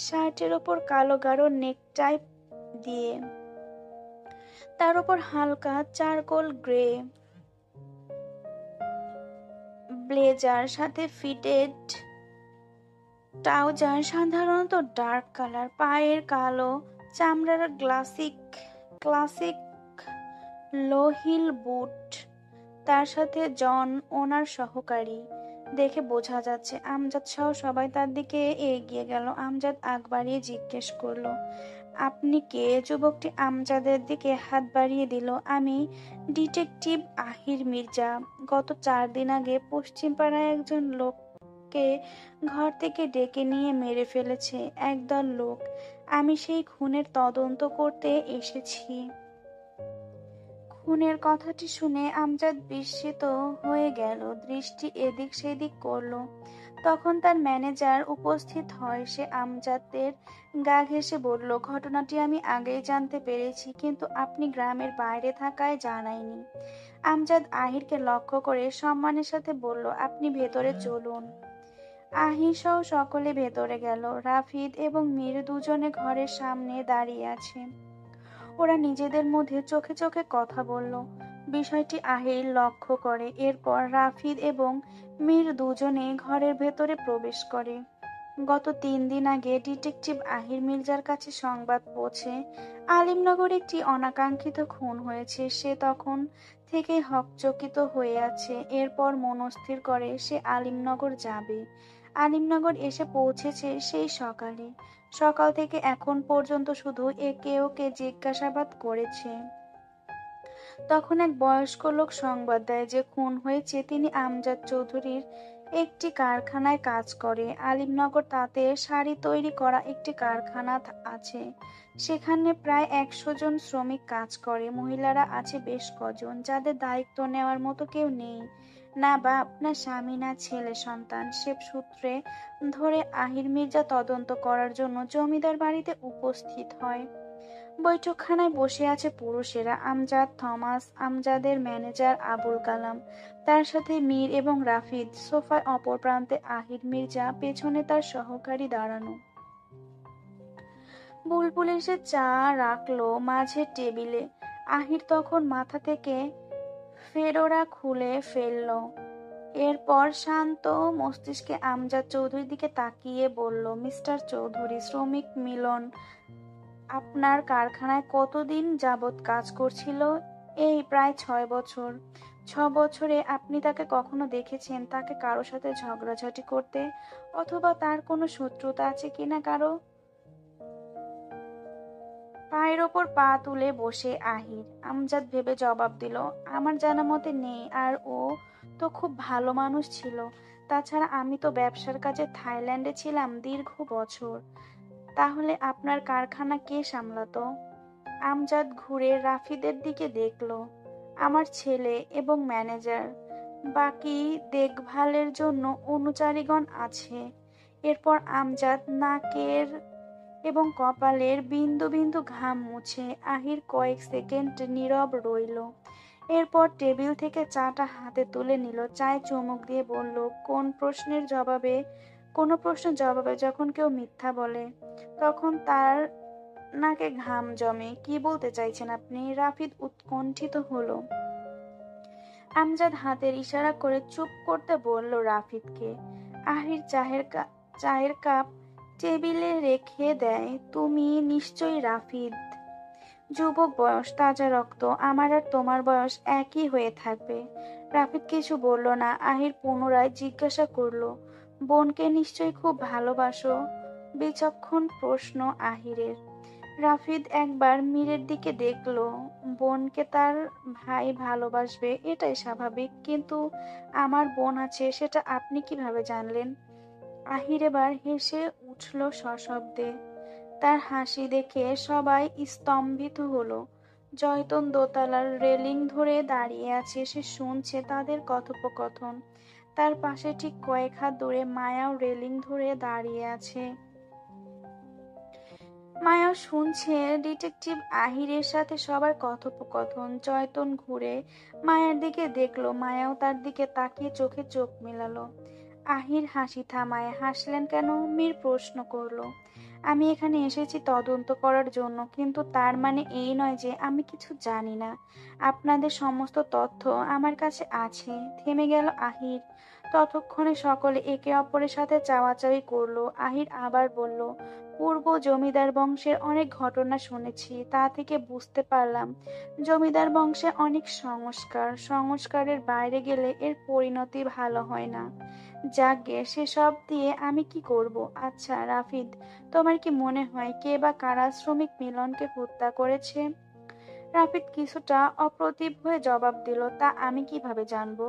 [SPEAKER 1] শার্টের ওপর কালো গাঢ় নেকটাই দিয়ে, তার উপর হালকা চারকোল গ্রে ব্লেজার, সাথে ফিটেড ট্রাউজার সাধারণত ডার্ক কালার, পায়ের কালো চামড়ার ক্লাসিক লো হিল বুট, তার সাথে জন ওনার সহকারী। দেখে বোঝা যাচ্ছে। আমজাদ সহ সবাই তার দিকে এগিয়ে গেল। আমজাদ আগ বাড়িয়ে জিজ্ঞেস করলো, আপনি কে? যুবকটি আমজাদের দিকে হাত বাড়িয়ে দিল। আমি ডিটেকটিভ আহির মির্জা। গত 4 দিন আগে পশ্চিম পাড়ায় একজন লোককে ঘর থেকে ডেকে নিয়ে মেরে ফেলেছে একদল লোক। আমি সেই খুনের তদন্ত করতে এসেছি। খুনের কথাটি শুনে আমজাদ বিস্মিত হয়ে গেল, দৃষ্টি এদিক সেদিক করলো। তখন তার ম্যানেজার উপস্থিত হয়। সে আমজাদের গা ঘেঁষে বলল, ঘটনাটি আমি আগেই জানতে পেরেছি, কিন্তু আপনি গ্রামের বাইরে থাকায় জানাইনি। আমজাদ আহিরকে লক্ষ্য করে সম্মানের সাথে বলল, আপনি ভেতরে চলুন। আহির সহ সকলে ভেতরে গেল। রাফিদ এবং মীর দুজনে ঘরের সামনে দাঁড়িয়ে আছে। ওরা নিজেদের মধ্যে চোখে চোখে কথা বলল। বিষয়টি আহির লক্ষ্য করে। এরপর রাফিদ এবং মীর দুজনে ঘরের ভেতরে প্রবেশ করে। গত 3 দিন আগে ডিটেকটিভ আহির মির্জার কাছে সংবাদ পৌঁছে আলিমনগরে একটি অনাকাঙ্ক্ষিত খুন হয়েছে। সে তখন থেকেই হকচকিত হয়ে আছে। এরপর মনস্থির করে সে আলিমনগর যাবে। আলিমনগর এসে পৌঁছেছে সেই সকালে। সকাল থেকে এখন পর্যন্ত শুধু একে ওকে জিজ্ঞাসাবাদ করেছে। তখন এক বয়স্ক লোক সংবাদ দেয় যে খুন হয়েছে। তিনি আমজাদ চৌধুরীর একটি কারখানায় কাজ করে। আলিমনগর তাতে শাড়ি তৈরি করা একটি কারখানা আছে। সেখানে প্রায় 100 জন শ্রমিক কাজ করে। মহিলারা আছে বেশ কজন, যাদের দায়িত্ব নেওয়ার মতো কেউ নেই, না বাপ, না স্বামী, না ছেলে সন্তান। সে সূত্রে ধরে আহির মির্জা তদন্ত করার জন্য জমিদার বাড়িতে উপস্থিত হয়। বৈঠকখানায় বসে আছে পুরুষেরা, আমজাদ, থমাস, আমজাদের ম্যানেজার আবুল কালাম, তার সাথে মীর এবং রাফিদ। সোফায় অপর প্রান্তে আহির মির্জা, পেছনে তার সহকারী দাঁড়ানো। বুলবুল এসে চা রাখলো মাঝের টেবিলে। আহির তখন মাথা থেকে ফেরোরা খুলে ফেলল। এরপর শান্ত মস্তিষ্কে আমজাদ চৌধুরীর দিকে তাকিয়ে বলল, মিস্টার চৌধুরী, শ্রমিক মিলন আপনার কারখানায় কতদিন যাবৎ কাজ করছিল? এই প্রায় 6 বছর। 6 বছরে আপনি তাকে কখনো দেখেছেন তাকে কারো সাথে ঝগড়াঝাটি করতে, অথবা তার কোনো শত্রুতা আছে কিনা কারো? পায়ের ওপর পা তুলে বসে আহির। আমজাদ ভেবে জবাব দিল, আমার জানা মতে নেই, আর ও তো খুব ভালো মানুষ ছিল। তাছাড়া আমি তো ব্যবসার কাজে থাইল্যান্ডে ছিলাম দীর্ঘ বছর। তাহলে আপনার কারখানা কে সামলাতো? আমজাদ ঘুরে রাফিদের দিকে দেখল। আমার ছেলে এবং ম্যানেজার। বাকি দেখভালের জন্য অনুচারীগণ আছে। এরপর আমজাদ নাকের এবং কপালের বিন্দু বিন্দু ঘাম মুছে আহির কয়েক সেকেন্ড নীরব রইল। এরপর টেবিল থেকে চাটা হাতে তুলে নিল, চায়ে চুমুক দিয়ে বলল, কোনো প্রশ্নের জবাবে যখন কেউ মিথ্যা বলে তখন তার নাকে ঘাম জমে। কি বলতে চাইছেন আপনি? রাফিদ উৎকণ্ঠিত হলো। আমজাদ হাতের ইশারা করে চুপ করতে বলল রাফিদকে। আহির চায়ের কাপ টেবিলে রেখে দেয়। তুমি নিশ্চয়ই রাফিদ। যুবক বয়স, তাজা রক্ত, আমার আর তোমার বয়স একই হয়ে থাকবে। রাফিদ কিছু বলল না। আহির পুনরায় জিজ্ঞাসা করলো, বোনকে নিশ্চয়ই খুব ভালোবাসো? বিচক্ষণ প্রশ্ন আহিরের। রাফিদ একবার মীরের দিকে দেখলো। বোনকে তার ভাই ভালোবাসবে এটাই স্বাভাবিক, কিন্তু আমার বোন আছে সেটা আপনি কিভাবে জানলেন? আহির এবার হেসে উঠল সশব্দে। তার হাসি দেখে সবাই স্তম্ভিত হলো। জয়তন দোতলার রেলিং ধরে দাঁড়িয়ে আছে, সে শুনছে তাদের কথোপকথন। তার পাশে ঠিক কয়েক হাত দূরে মায়াও রেলিং ধরে দাঁড়িয়ে আছে। মায়াও শুনছে ডিটেকটিভ আহিরের সাথে সবার কথোপকথন। জয়তন ঘুরে মায়ার দিকে দেখলো, মায়াও তার দিকে তাকিয়ে চোখে চোখ মেলালো। আহির হাসি থামায়। হাসলেন কেন? মীর প্রশ্ন করলো। আমি এখানে এসেছি তদন্ত করার জন্য, কিন্তু তার মানে এই নয় যে আমি কিছু জানি না। আপনাদের সমস্ত তথ্য আমার কাছে আছে। থেমে গেল আহির। ততক্ষণে সকলে একে অপরের সাথে চাওয়াচাওয়ি করলো। আহির আবার বলল, পূর্ব জমিদার বংশের অনেক ঘটনা শুনেছি, তা থেকে বুঝতে পারলাম জমিদার বংশে অনেক সংস্কারের বাইরে গেলে এর পরিণতি ভালো হয় না। যাকগে, সেসব দিয়ে আমি কি করব? আচ্ছা রাফিদ, তোমার কি মনে হয় কে বা কারা শ্রমিক মিলনকে হত্যা করেছে? রাফিদ কিছুটা অপ্রতিভ হয়ে জবাব দিল, তা আমি কিভাবে জানবো?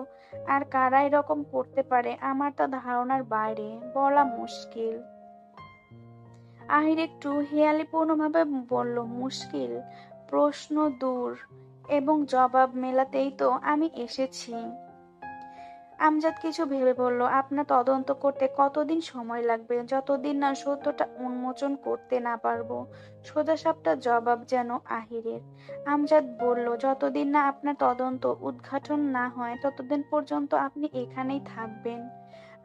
[SPEAKER 1] আর কারা এরকম করতে পারে আমার তা ধারণার বাইরে, বলা মুশকিল। আহির একটু হেয়ালিপূর্ণভাবে বলল, মুশকিল? প্রশ্ন দূর এবং জবাব মেলাতেই তো আমি এসেছি। আমজাদ কিছু ভেবে বলল, আপনার তদন্ত করতে কতদিন সময় লাগবে? যতদিন না সত্যটা উন্মোচন করতে না পারবো। সোজাসাপটা জবাব যেন আহিরের। আমজাদ বলল, যতদিন না আপনার তদন্ত উদ্ঘাটন না হয় ততদিন পর্যন্ত আপনি এখানেই থাকবেন।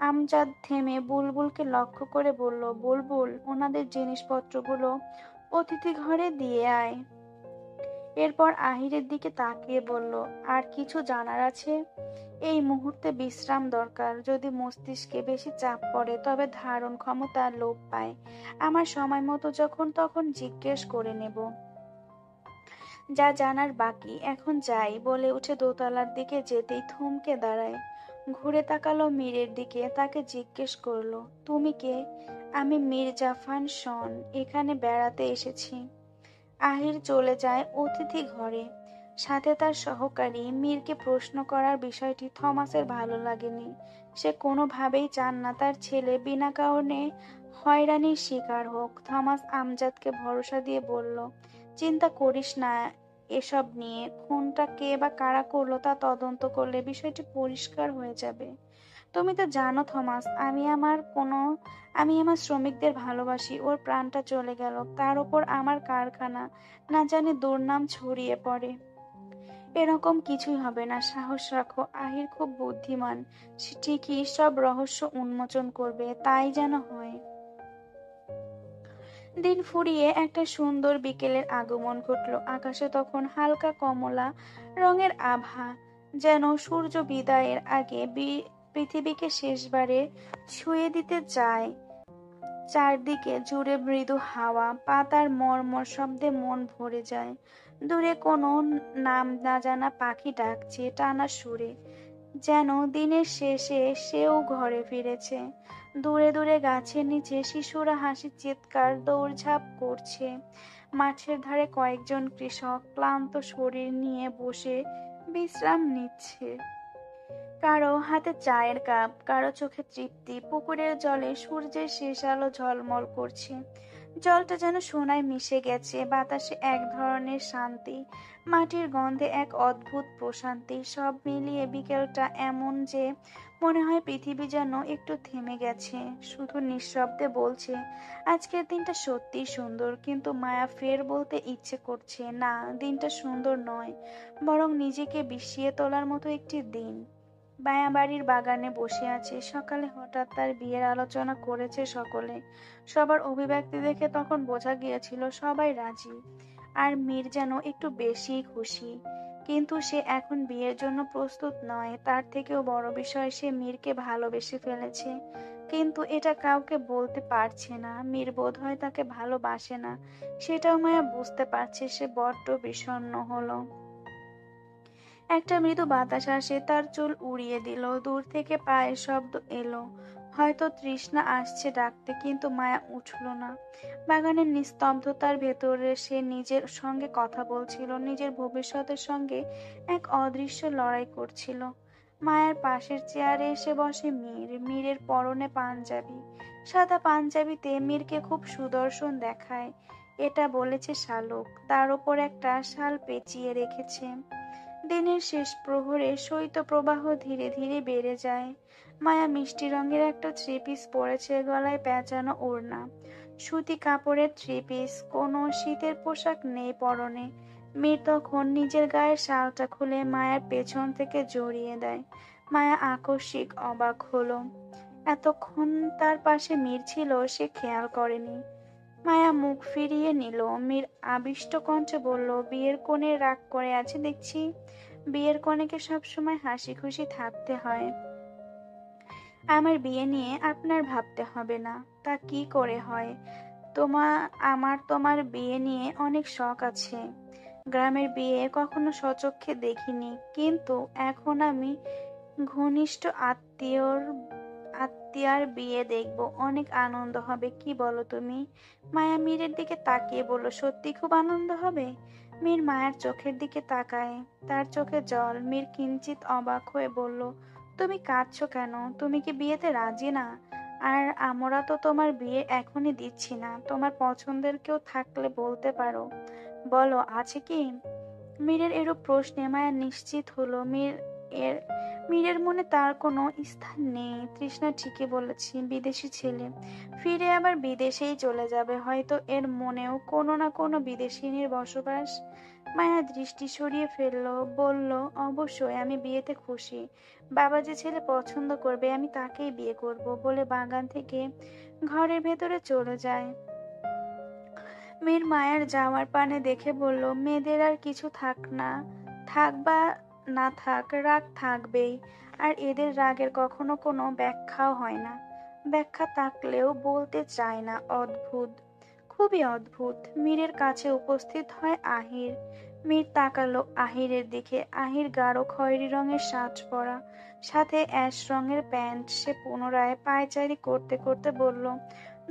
[SPEAKER 1] আমজাদ থেমে বুলবুলকে লক্ষ্য করে বলল, বুলবুল, ওনাদের জিনিসপত্রগুলো অতিথি ঘরে দিয়ে আয়। এরপর আহিরের দিকে তাকিয়ে বলল, আর কিছু জানার আছে? এই মুহূর্তে বিশ্রাম দরকার। যদি মস্তিষ্কে বেশি চাপ পড়ে তবে ধারণ ক্ষমতা লোপ পায়। আমার সময় মতো যখন তখন জিজ্ঞেস করে নেব যা জানার বাকি। এখন যাই। বলে উঠে দোতলার দিকে যেতেই থমকে দাঁড়ায়। ঘুরে তাকালো মীরের দিকে, তাকে জিজ্ঞেস করলো, তুমি কে? আমি মীর জাফান শন, এখানে বেড়াতে এসেছি। আহির চলে যায় অতিথি ঘরে। সাথে তার সহকারী। মীরকে প্রশ্ন করার বিষয়টি থমাসের ভালো লাগেনি। সে কোনোভাবেই চান না তার ছেলে বিনা কারণে হয়রানির শিকার হোক। থমাস আমজাদকে ভরসা দিয়ে বলল, চিন্তা করিস না এসব নিয়ে। খুনটা কে বা কারা করলো তা তদন্ত করলে বিষয়টি পরিষ্কার হয়ে যাবে। তুমি তো জানো থমাস, আমি আমার শ্রমিকদের ভালোবাসি। ওর প্রাণটা চলে গেল, তার উপর আমার কারখানা, না জানি দুর্নাম ছড়িয়ে পড়ে। এরকম কিছুই হবে না, সাহস রাখো। আহির খুব বুদ্ধিমান, সে ঠিকই সব রহস্য উন্মোচন করবে, তাই যেন হয়। দিন ফুরিয়ে একটা সুন্দর বিকেলের আগমন ঘটল। আকাশে তখন হালকা কমলা রঙের আভা, যেন সূর্য বিদায়ের আগে পৃথিবীকে শেষবারে ছুঁয়ে দিতে চায়। চারদিকে জুড়ে মৃদু হাওয়া, পাতার মর্মর শব্দে মন ভরে যায়। দূরে কোনো নাম না জানা পাখি ডাকছে টানা সুরে, যেন দিনের শেষে সেও ঘরে ফিরেছে। দূরে দূরে গাছের নিচে শিশুরা হাসি চিৎকার দৌড়ঝাঁপ করছে। মাঠের ধারে কয়েকজন কৃষক ক্লান্ত শরীর নিয়ে বসে বিশ্রাম নিচ্ছে। কারো হাতে চায়ের কাপ, কারো চোখে তৃপ্তি। পুকুরের জলে সূর্যের শেষ আলো ঝলমল করছে। জলটা যেন সোনায় মিশে গেছে, বাতাসে এক ধরনের শান্তি, মাটির গন্ধে এক অদ্ভুত প্রশান্তি। সব মিলিয়ে বিকেলটা এমন যে মনে হয় পৃথিবী যেন একটু থেমে গেছে, শুধু নিঃশব্দে বলছে আজকের দিনটা সত্যিই সুন্দর। কিন্তু মায়া ফের বলতে ইচ্ছে করছে, না, দিনটা সুন্দর নয়, বরং নিজেকে বিষিয়ে তোলার মতো একটি দিন। মায়া বাড়ির বাগানে বসে আছে। সকালে হঠাৎ তার বিয়ের আলোচনা করেছে সকলে। সবার অভিব্যক্তি দেখে তখন বোঝা গিয়েছিল সবাই রাজি। আর মীর যেন একটু বেশিই খুশি। কিন্তু সে এখন বিয়ের জন্য প্রস্তুত নয়। তার থেকেও বড় বিষয়, সে মীরকে ভালোবেসে ফেলেছে, কিন্তু এটা কাউকে বলতে পারছে না। মীর বোধহয় তাকে ভালোবাসে না, সেটাও মায়া বুঝতে পারছে। সে বড্ড বিষণ্ণ হলো। একটা মৃদু বাতাস আসে, তার চুল উড়িয়ে দিল। দূর থেকে পায়ের শব্দ এলো, হয়তো তৃষ্ণা আসছে ডাকতে, কিন্তু মায়া উঠল না। বাগানের নিস্তব্ধতার ভেতরে সে নিজের সঙ্গে কথা বলছিল, নিজের ভবিষ্যতের সঙ্গে এক অদৃশ্য লড়াই করছিল। মায়ার পাশের চেয়ারে এসে বসে মীর। মীরের পরনে পাঞ্জাবি, সাদা পাঞ্জাবিতে মীরকে খুব সুদর্শন দেখায়, এটা বলেছে শালুক। তার ওপর একটা শাল পেঁচিয়ে রেখেছে। দিনের শেষ প্রহরে শৈত্যপ্রবাহ ধীরে ধীরে বেড়ে যায়। মায়া মিষ্টি রঙের একটা থ্রি পিস পরেছে, গলায় পেঁচানো ওড়না, সুতি কাপড়ের থ্রি পিস, কোনো শীতের পোশাক নেই পরনে। মীর তখন নিজের গায়ের শালটা খুলে মায়ার পেছন থেকে জড়িয়ে দেয়। মায়া আকস্মিক অবাক হলো। এতক্ষণ তার পাশে মীর ছিল, সে খেয়াল করেনি। মায়া মুখ ফিরিয়ে নিল। মীর আবিষ্ট কণ্ঠে বলল, বিয়ের কনে রাগ করে আছে দেখছি। বিয়ের কনেকে সবসময় হাসি খুশি থাকতে হয়। আমার বিয়ে নিয়ে আপনার ভাবতে হবে না। তা কি করে হয়? তোমার বিয়ে নিয়ে অনেক শখ আছে। গ্রামের বিয়ে কখনো সচক্ষে দেখিনি, কিন্তু এখন আমি ঘনিষ্ঠ আত্মীয়ার বিয়ে দেখব, অনেক আনন্দ হবে। কি বলো তুমি? মায়া মীরের দিকে তাকিয়ে বলল, সত্যি খুব আনন্দ হবে? মীর মায়ার চোখের দিকে তাকায়, তার চোখে জল। মীর কিঞ্চিত অবাক হয়ে বলল, তুমি কাঁদছো কেন? তুমি কি বিয়েতে রাজি না? আর আমরা তো তোমার বিয়ে এখনই দিচ্ছি না। তোমার পছন্দের কেউ থাকলে বলতে পারো। বলো, আছে কি? মীরের এরূপ প্রশ্নে মায়া নিশ্চিত হলো এর মীরের মনে তার কোনো স্থান নেই। তৃষ্ণা ঠিকই বলেছি, বিদেশি ছেলে ফিরে আবার বিদেশেই চলে যাবে। হয়তো এর মনেও কোনো না কোনো বিদেশিনীর বসবাস। মায়া দৃষ্টি সরিয়ে ফেললো, বলল, অবশ্যই আমি বিয়েতে খুশি। বাবা যে ছেলে পছন্দ করবে আমি তাকেই বিয়ে করব, বলে বাগান থেকে ঘরের ভেতরে চলে যায়। মীর মায়ার যাওয়ার পানে দেখে বলল, মেয়েদের আর কিছু থাক বা না থাক, রাগ থাকবেই। আর এদের রাগের কখনো কোনো ব্যাখ্যাও হয় না। ব্যাখ্যা থাকলেও বলতে চায় না। অদ্ভুত, খুবই অদ্ভুত। মীরের কাছে উপস্থিত হয় আহির। মীর তাকালো আহিরের দিকে। আহির গাঢ় খয়েরি রঙের শার্ট পরা, সাথে অ্যাশ রঙের প্যান্ট। সে পুনরায় পায়চারি করতে করতে বলল,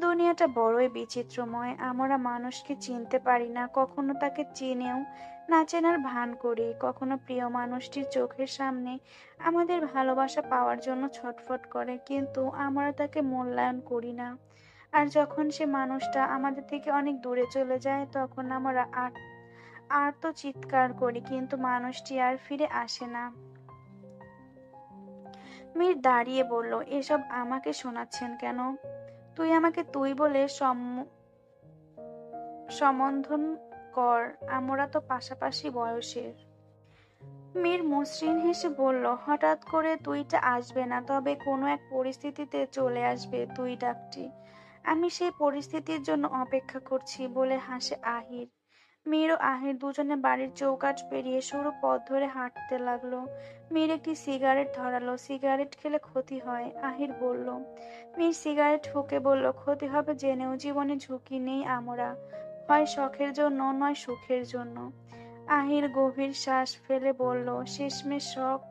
[SPEAKER 1] দুনিয়াটা বড়ই বিচিত্রময়। আমরা মানুষকে চিনতে পারি না, কখনো তাকে চিনেও না চেনার ভান করি, কখনো প্রিয় মানুষটির চোখের সামনে আমাদের ভালোবাসা পাওয়ার জন্য ছটফট করে, কিন্তু আমরা তাকে মূল্যায়ন করি না। আর যখন সে মানুষটা আমাদের থেকে অনেক দূরে চলে যায়, তখন আমরা আর্ত চিৎকার করি, কিন্তু মানুষটি আর ফিরে আসে না। মীর দাঁড়িয়ে বলল, এসব আমাকে শোনাচ্ছেন কেন? তুই আমাকে তুই বলে সম্বোধন কর, আমরা তো পাশাপাশি বয়সের। মীর মসৃণ হেসে বলল, হঠাৎ করে তুইটা আসবে না, তবে কোনো এক পরিস্থিতিতে চলে আসবে তুই ডাকটি। আমি সেই পরিস্থিতির জন্য অপেক্ষা করছি বলে হাসে আহির। মীর ও আহির দুজনে বাড়ির চৌকাঠ পেরিয়ে সরু পথ ধরে হাঁটতে লাগলো। মীর একটি সিগারেট ধরালো। সিগারেট খেলে ক্ষতি হয়, আহির বলল। মীর সিগারেট ফুঁকে বলল, ক্ষতি হবে জেনেও জীবনে ঝুঁকি নেই আমরা, হয় শখের জন্য নয় সুখের জন্য। আহির গভীর শ্বাস ফেলে বলল, শেষমেশ শখ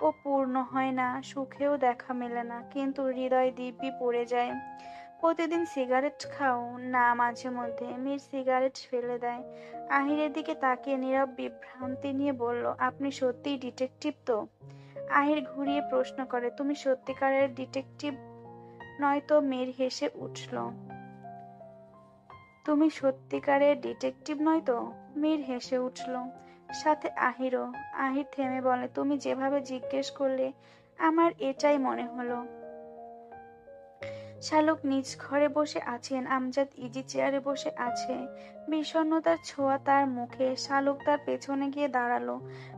[SPEAKER 1] ও পূর্ণ হয় না, সুখেও দেখা মেলে না, কিন্তু হৃদয় দিব্যি পড়ে যায়। প্রতিদিন সিগারেট খাও? না, মাঝে মধ্যে। মীর সিগারেট ফেলে দেয়। আহিরের দিকে তাকিয়ে নীরব বিভ্রান্তি নিয়ে বলল, আপনি সত্যিই ডিটেকটিভ তো? আহির ঘুরিয়ে প্রশ্ন করে, তুমি সত্যিকারের ডিটেকটিভ নয়তো? মীর হেসে উঠল। তুমি সত্যিকারের ডিটেকটিভ নয়তো? মীর হেসে উঠল, সাথে আহিরও। আহির থেমে বলে, তুমি যেভাবে জিজ্ঞেস করলে আমার এটাই মনে হলো। শালুক নিজ ঘরে বসে আছেন, আমজাদ ইজি চেয়ারে বসে আছে। বিষণ্ণতার ছোঁয়া তার মুখে। শালুক তার পেছনে গিয়ে দাঁড়ালো,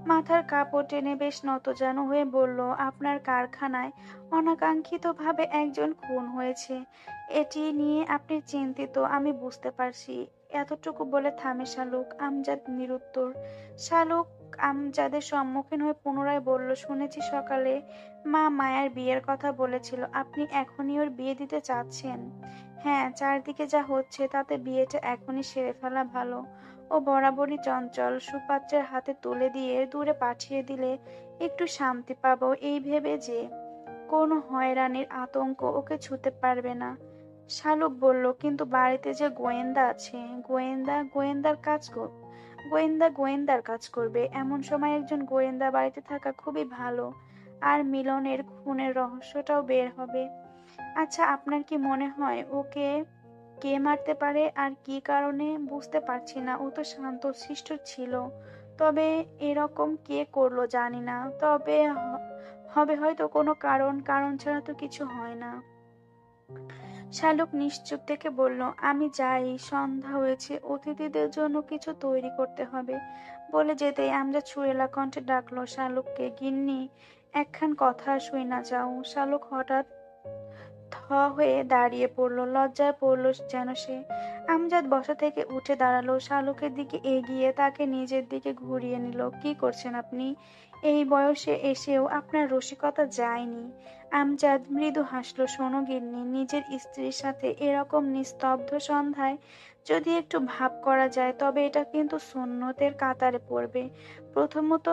[SPEAKER 1] মাথার কাপড় টেনে বেশ নতজানু হয়ে বলল, আপনার কারখানায় অনাকাঙ্ক্ষিতভাবে একজন খুন হয়েছে, এটি নিয়ে আপনি চিন্তিত আমি বুঝতে পারছি। এতটুকু বলে থামে শালুক। আমজাদ নিরুত্তর। শালুক আমজাদের সম্মুখীন হয়ে পুনরায় বলল, শুনেছি সকালে মা মায়ার বিয়ের কথা বলেছিল, আপনি এখনই ওর বিয়ে দিতে চাচ্ছেন? হ্যাঁ, চারদিকে যা হচ্ছে তাতে বিয়েটা এখনই সেরে ফেলা ভালো। ও বরাবরই চঞ্চল, সুপাত্রের হাতে তুলে দিয়ে দূরে পাঠিয়ে দিলে একটু শান্তি পাবো এই ভেবে যে কোনো হয়রানির আতঙ্ক ওকে ছুঁতে পারবে না। শালুক বলল, কিন্তু বাড়িতে যে গোয়েন্দা আছে। গোয়েন্দার কাজ করবে। এমন সময় একজন গোয়েন্দা বাড়িতে থাকা খুবই ভালো, আর মিলনের খুনের রহস্যটাও বের হবে। আচ্ছা, আপনার কি মনে হয় ওকে কে মারতে পারে আর কি কারণে? বুঝতে পারছি না। ও তো শান্তশিষ্ট ছিল, তবে এরকম কে করলো জানি না। তবে হবে হয়তো কোনো কারণ ছাড়া তো কিছু হয় না। শালুক নিশ্চুপ থেকে বলল, আমি যাই, সন্ধ্যা হয়েছে, অতিথিদের জন্য কিছু তৈরি করতে হবে। বলে যেতেই আমরা সুরেলা কণ্ঠে ডাকলো শালুককে, গিন্নি, একখান কথা শুই না যাও। শালুক হঠাৎ থ হয়ে দাঁড়িয়ে পড়ল, লজ্জায় পড়ল যেন সে। আমজাদ বসা থেকে উঠে দাঁড়ালো, শালুকের দিকে এগিয়ে তাকে নিজের দিকে ঘুরিয়ে নিল। কি করছেন আপনি? এই বয়সে এসেও আপনার রসিকতা যায়নি। আমজাদ মৃদু হাসল, শোনো গিন্নি, নিজের স্ত্রীর সাথে এরকম নিস্তব্ধ সন্ধ্যায় যদি একটু ভাব করা যায় তবে এটা কিন্তু সুন্নতের কাতারে পড়বে, প্রথমত।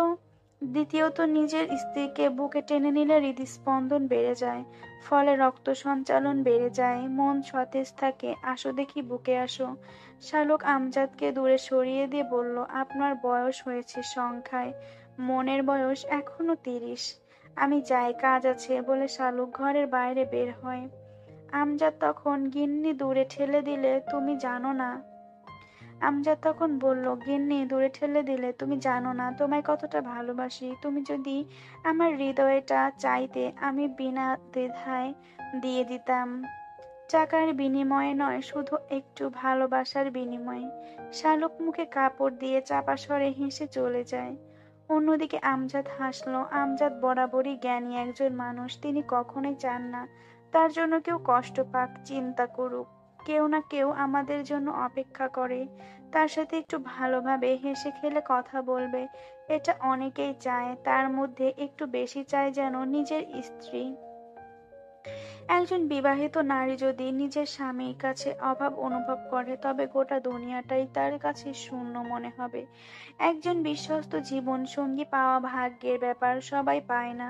[SPEAKER 1] দ্বিতীয়ত, নিজের স্ত্রীকে বুকে টেনে নিলে হৃদস্পন্দন বেড়ে যায়, ফলে রক্ত সঞ্চালন বেড়ে যায়, মন সতেজ থাকে। আসো দেখি, বুকে আসো। শালুক আমজাদকে দূরে সরিয়ে দিয়ে বলল, আপনার বয়স হয়েছে সংখ্যায়, মনের বয়স এখনো 30। আমি যাই, কাজ আছে বলে শালুক ঘরের বাইরে বের হয়। আমজাদ তখন গিন্নি দূরে ঠেলে দিলে, তুমি জানো না। আমজাদ তখন বলল, গিন্নি দূরে ঠেলে দিলে, তুমি জানো না তোমায় কতটা ভালোবাসি। তুমি যদি আমার হৃদয়টা চাইতে আমি বিনা দ্বিধায় দিয়ে দিতাম। টাকার বিনিময়ে নয়, শুধু একটু ভালোবাসার বিনিময়ে। শালুক মুখে কাপড় দিয়ে চাপা স্বরে হেসে চলে যায়। অন্যদিকে আমজাদ হাসলো। আমজাদ বরাবরই জ্ঞানী একজন মানুষ। তিনি কখনোই চান না তার জন্য কেউ কষ্ট পাক, চিন্তা করুক। কেউ না কেউ আমাদের জন্য অপেক্ষা করে, তার সাথে একটু ভালোভাবে হেসে খেলে কথা বলবে। এটা অনেকেই চায়, তার মধ্যে একটু বেশি চায় যেন নিজের স্ত্রী। একজন বিবাহিত নারী যদি নিজের স্বামীর কাছে অভাব অনুভব করে তবে গোটা দুনিয়াটাই তার কাছে শূন্য মনে হবে। একজন বিশ্বস্ত জীবন সঙ্গী পাওয়া ভাগ্যের ব্যাপার, সবাই পায় না,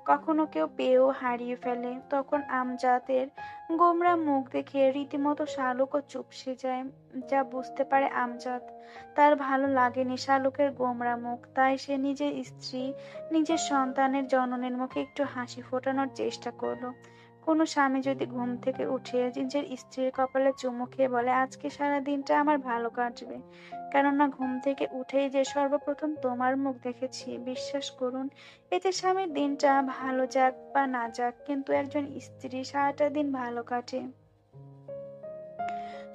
[SPEAKER 1] কখনো কেউ পেয়েও হারিয়ে ফেলে। তখন আমজাদের গোমরা মুখ দেখে রীতিমতো শালুকও চুপসে যায়। যা বুঝতে পারে আমজাদ, তার ভালো লাগেনি শালুকের গোমরা মুখ, তাই সে নিজের স্ত্রী, নিজের সন্তানের জননের মুখে একটু হাসি ফোটানোর চেষ্টা করলো। কোনো স্বামী যদি ঘুম থেকে উঠে নিজের স্ত্রীর কপালে চুমু খেয়ে বলে আজকে সারা দিনটা আমার ভালো কাটবে, কেননা ঘুম থেকে উঠেই যে সর্বপ্রথম তোমার মুখ দেখেছি, বিশ্বাস করুন এতে স্বামীর দিনটা ভালো যাক বা না যাক, কিন্তু একজন স্ত্রী সারাটা দিন ভালো কাটে।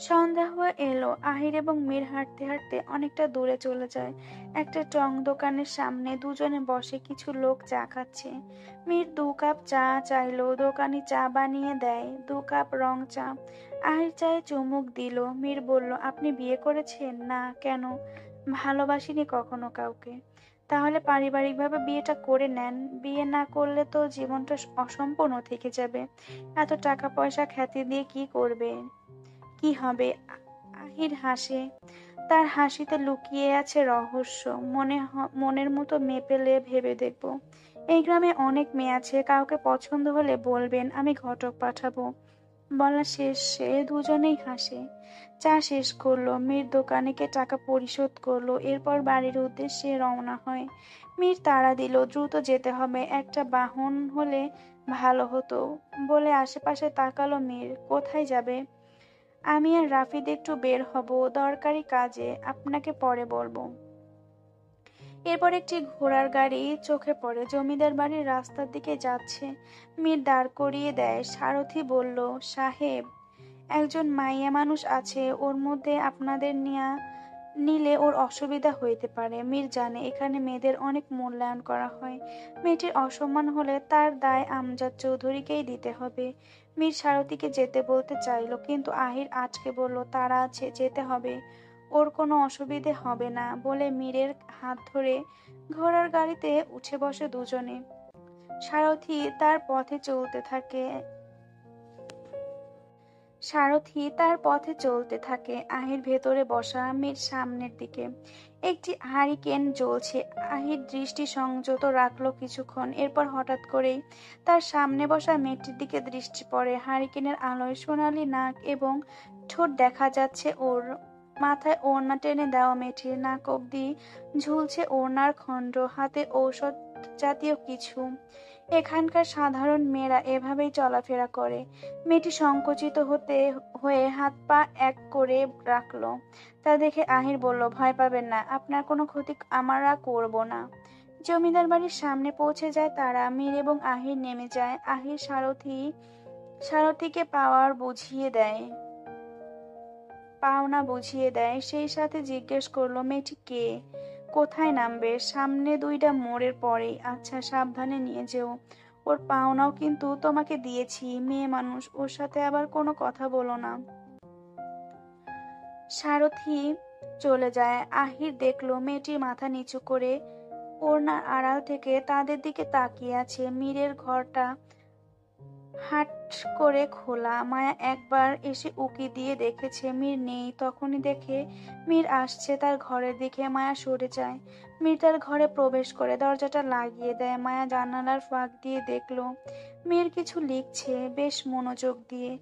[SPEAKER 1] সন্ধ্যা হয়ে এলো। আহির এবং মীর হাঁটতে হাঁটতে অনেকটা দূরে চলে যায়। একটা টং দোকানের সামনে দুজনে বসে কিছু লোক চা খাচ্ছে। মীর 2 কাপ চা চাইলো, দোকানি চা বানিয়ে দেয়, 2 কাপ রং চা। আহির চায়ে চুমুক দিল। মীর বলল, আপনি বিয়ে করেছেন? না। কেন? ভালোবাসিনি কখনো কাউকে। তাহলে পারিবারিকভাবে বিয়েটা করে নেন। বিয়ে না করলে তো জীবনটা অসম্পূর্ণ থেকে যাবে। এত টাকা পয়সা খ্যাতি দিয়ে কি করবে, কি হবে? আহির হাসে। তার হাসিতে লুকিয়ে আছে রহস্য। মনের মতো মেয়ে পেলে ভেবে দেখব। এই গ্রামে অনেক মেয়ে আছে, কাউকে পছন্দ হলে বলবেন, আমি ঘটক পাঠাবো। বলা শেষে দুজনেই হাসে। চা শেষ করলো, মীর দোকানিকে টাকা পরিশোধ করলো, এরপর বাড়ির উদ্দেশ্যে রওনা হয়। মীর তাড়া দিল, দ্রুত যেতে হবে, একটা বাহন হলে ভালো হতো। বলে আশেপাশে তাকালো মীর। কোথায় যাবে? আমি আর রাফিদ একটু বের হব দরকারি কাজে, আপনাকে পরে বলবো। এরপর একটি ঘোড়ার গাড়ি চোখে পড়ে, জমিদার বাড়ির রাস্তার দিকে যাচ্ছে। মীর দাঁড় করিয়ে দেয়। সারথি বলল, সাহেব, একজন মাইয়া মানুষ আছে, ওর মধ্যে আপনাদের নিলে ওর অসুবিধা হইতে পারে। মীর জানে এখানে মেয়েদের অনেক মূল্যায়ন করা হয়। মেয়েটির অসম্মান হলে তার দায় আমজাদ চৌধুরীকেই দিতে হবে। মীর সারথিকে যেতে বলতে চাইল, কিন্তু আহির আটকে বলল, তারা আছে, যেতে হবে, ওর কোনো অসুবিধে হবে না বলে মীরের হাত ধরে ঘোড়ার গাড়িতে উঠে বসে দুজনে। সারথি তার পথে চলতে থাকে। আহির ভেতরে বসা, মীর সামনের দিকে। একটি হারিকেন জ্বলছে। আহির দৃষ্টি সংযত রাখলো কিছুক্ষণ, এরপর হঠাৎ করেই তার সামনে বসা মেয়েটির দিকে দৃষ্টি পড়ে। হারিকেনের আলোয় সোনালী নাক এবং ঠোঁট দেখা যাচ্ছে ওর। মাথায় ওড়না টেনে দেওয়া, মেয়েটির নাক অব্দি ঝুলছে ওড়নার খণ্ড, হাতে ঔষধ জাতীয় কিছু। এখানকার সাধারণ মেয়েরা এভাবেই চলাফেরা করে। মেয়েটি সংকুচিত হয়ে হাত পা এক করে রাখলো। তা দেখে আহির বলল, ভয় পাবেন না, আপনার কোনো ক্ষতি আমরা করব না। জমিদার বাড়ির সামনে পৌঁছে যায় তারা। মীর এবং আহির নেমে যায়। আহির সারথিকে পাওনা বুঝিয়ে দেয়, সেই সাথে জিজ্ঞেস করলো, মেয়েটি কে, কোথায় নামবে? সামনে 2টা মোড়ের পরেই। আচ্ছা, সাবধানে নিয়ে যেও, ওর পাওনাও কিন্তু তোমাকে দিয়েছি, মেয়ে মানুষ, ওর সাথে আবার কোনো কথা বলো না। সারথি চলে যায়। আহির দেখলো মেয়েটির মাথা নিচু করে ওড়নার আড়াল থেকে তাদের দিকে তাকিয়ে আছে। মীরের ঘরটা হাট করে খোলা। মায়া একবার এসে উকি দিয়ে দেখেছে মীর নেই। তখনই দেখে মীর আসছে তার ঘরের দিকে। মায়া সরে যায়। মীর তার ঘরে প্রবেশ করে দরজাটা লাগিয়ে দেয়। মায়া জানালার ফাঁক দিয়ে দেখলো মীর কিছু লিখছে, বেশ মনোযোগ দিয়ে।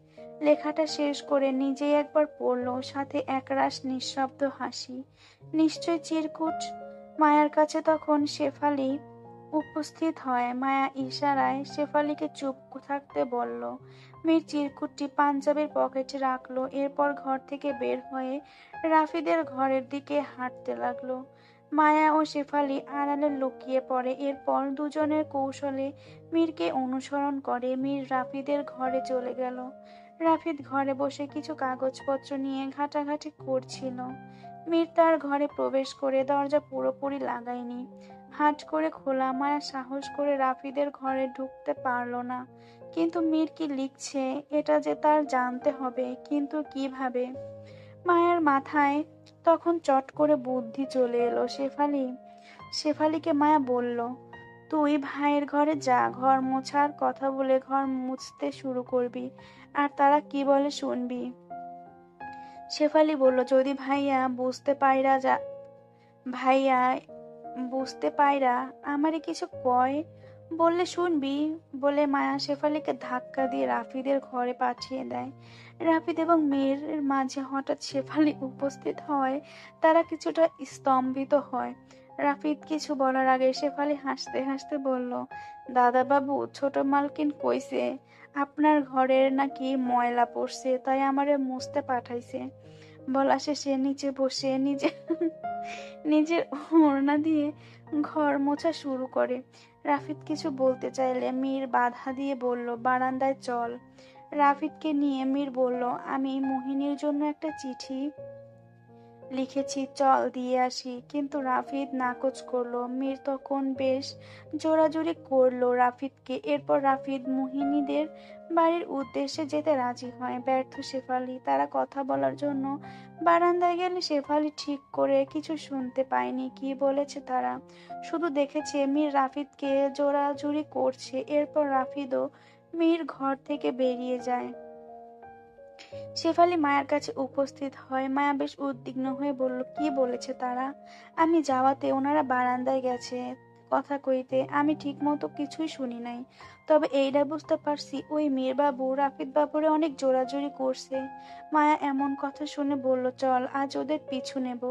[SPEAKER 1] লেখাটা শেষ করে নিজেই একবার পড়লো, সাথে একরাশ নিঃশব্দ হাসি। নিশ্চয় চিরকুট। মায়ার কাছে তখন শেফালি উপস্থিত হয়। মায়া ইশারায় শেফালিকে চুপ থাকতে বলল। মীর চিরকুটটি পাঞ্জাবির পকেটে রাখলো, এরপর ঘর থেকে বের হয়ে রাফিদের ঘরের দিকে হাঁটতে লাগলো। মায়া ও শেফালি আড়ালে লুকিয়ে পড়ে। এরপর দুজনের কৌশলে মীরকে অনুসরণ করে। মীর রাফিদের ঘরে চলে গেল। রাফিদ ঘরে বসে কিছু কাগজপত্র নিয়ে ঘাটাঘাটি করছিল। মীর তার ঘরে প্রবেশ করে দরজা পুরোপুরি লাগায়নি, হাট করে খোলা। মায়া সাহস করে রাফিদের ঘরে ঢুকতে পারল না। কিন্তু মীর কি লিখছে এটা যে তার জানতে হবে, কিন্তু কিভাবে? মায়ের মাথায় তখন চট করে বুদ্ধি চলে এলো। শেফালিকে মায়া বলল, তুই ভাইয়ের ঘরে যা, ঘর মোছার কথা বলে ঘর মুছতে শুরু করবি, আর তারা কি বলে শুনবি। শেফালি বলল, যদি ভাইয়া বুঝতে পাইরা আমারে কিছু কয় বললে শুনবি। বলে মায়া শেফালিকে ধাক্কা দিয়ে রাফিদের ঘরে পাঠিয়ে দেয়। রাফিদ এবং মেয়ের মাঝে হঠাৎ শেফালি উপস্থিত হয়। তারা কিছুটা স্তম্ভিত হয়। রাফিদ কিছু বলার আগে শেফালি হাসতে হাসতে বলল, দাদা বাবু, ছোট মালকিন কইছে আপনার ঘরের নাকি ময়লা পড়ছে, তাই আমারে মুছতে পাঠাইছে। বলা শেষে নিচে বসে নিজের ওড়না দিয়ে ঘর মোছা শুরু করে। রাফিদ কিছু বলতে চাইলে মীর বাধা দিয়ে বলল, বারান্দায় চল। রাফিদকে নিয়ে মীর বলল, আমি মোহিনীর জন্য একটা চিঠি লিখেছি, চল দিয়ে আসি। কিন্তু রাফিদ নাকচ করলো। মীর তখন বেশ জোরাজুরি করলো রাফিদকে। এরপর রাফিদ মোহিনীদের বাড়ির উদ্দেশ্যে যেতে রাজি হয়। ব্যর্থ শেফালি। তারা কথা বলার জন্য বারান্দায় গেলে শেফালি ঠিক করে কিছু শুনতে পায়নি। কি বলেছে তারা, শুধু দেখেছে মীর রাফিদকে জোরাজুরি করছে। এরপর রাফিদও মীর ঘর থেকে বেরিয়ে যায়। শেফালি মায়ের কাছে উপস্থিত হয়। মায়া বেশ উদ্বিগ্ন হয়ে বলল, কি বলেছে তারা? আমি যাওয়াতে ওনারা বারান্দায় গেছে কথা কইতে, আমি ঠিক মতো কিছুই শুনি নাই। তবে এইটা বুঝতে পারছি, ওই মীর বাবু রাফিদ বাবুরে অনেক জোরাজুরি করছে। মায়া এমন কথা শুনে বলল, চল আজ ওদের পিছু নেব,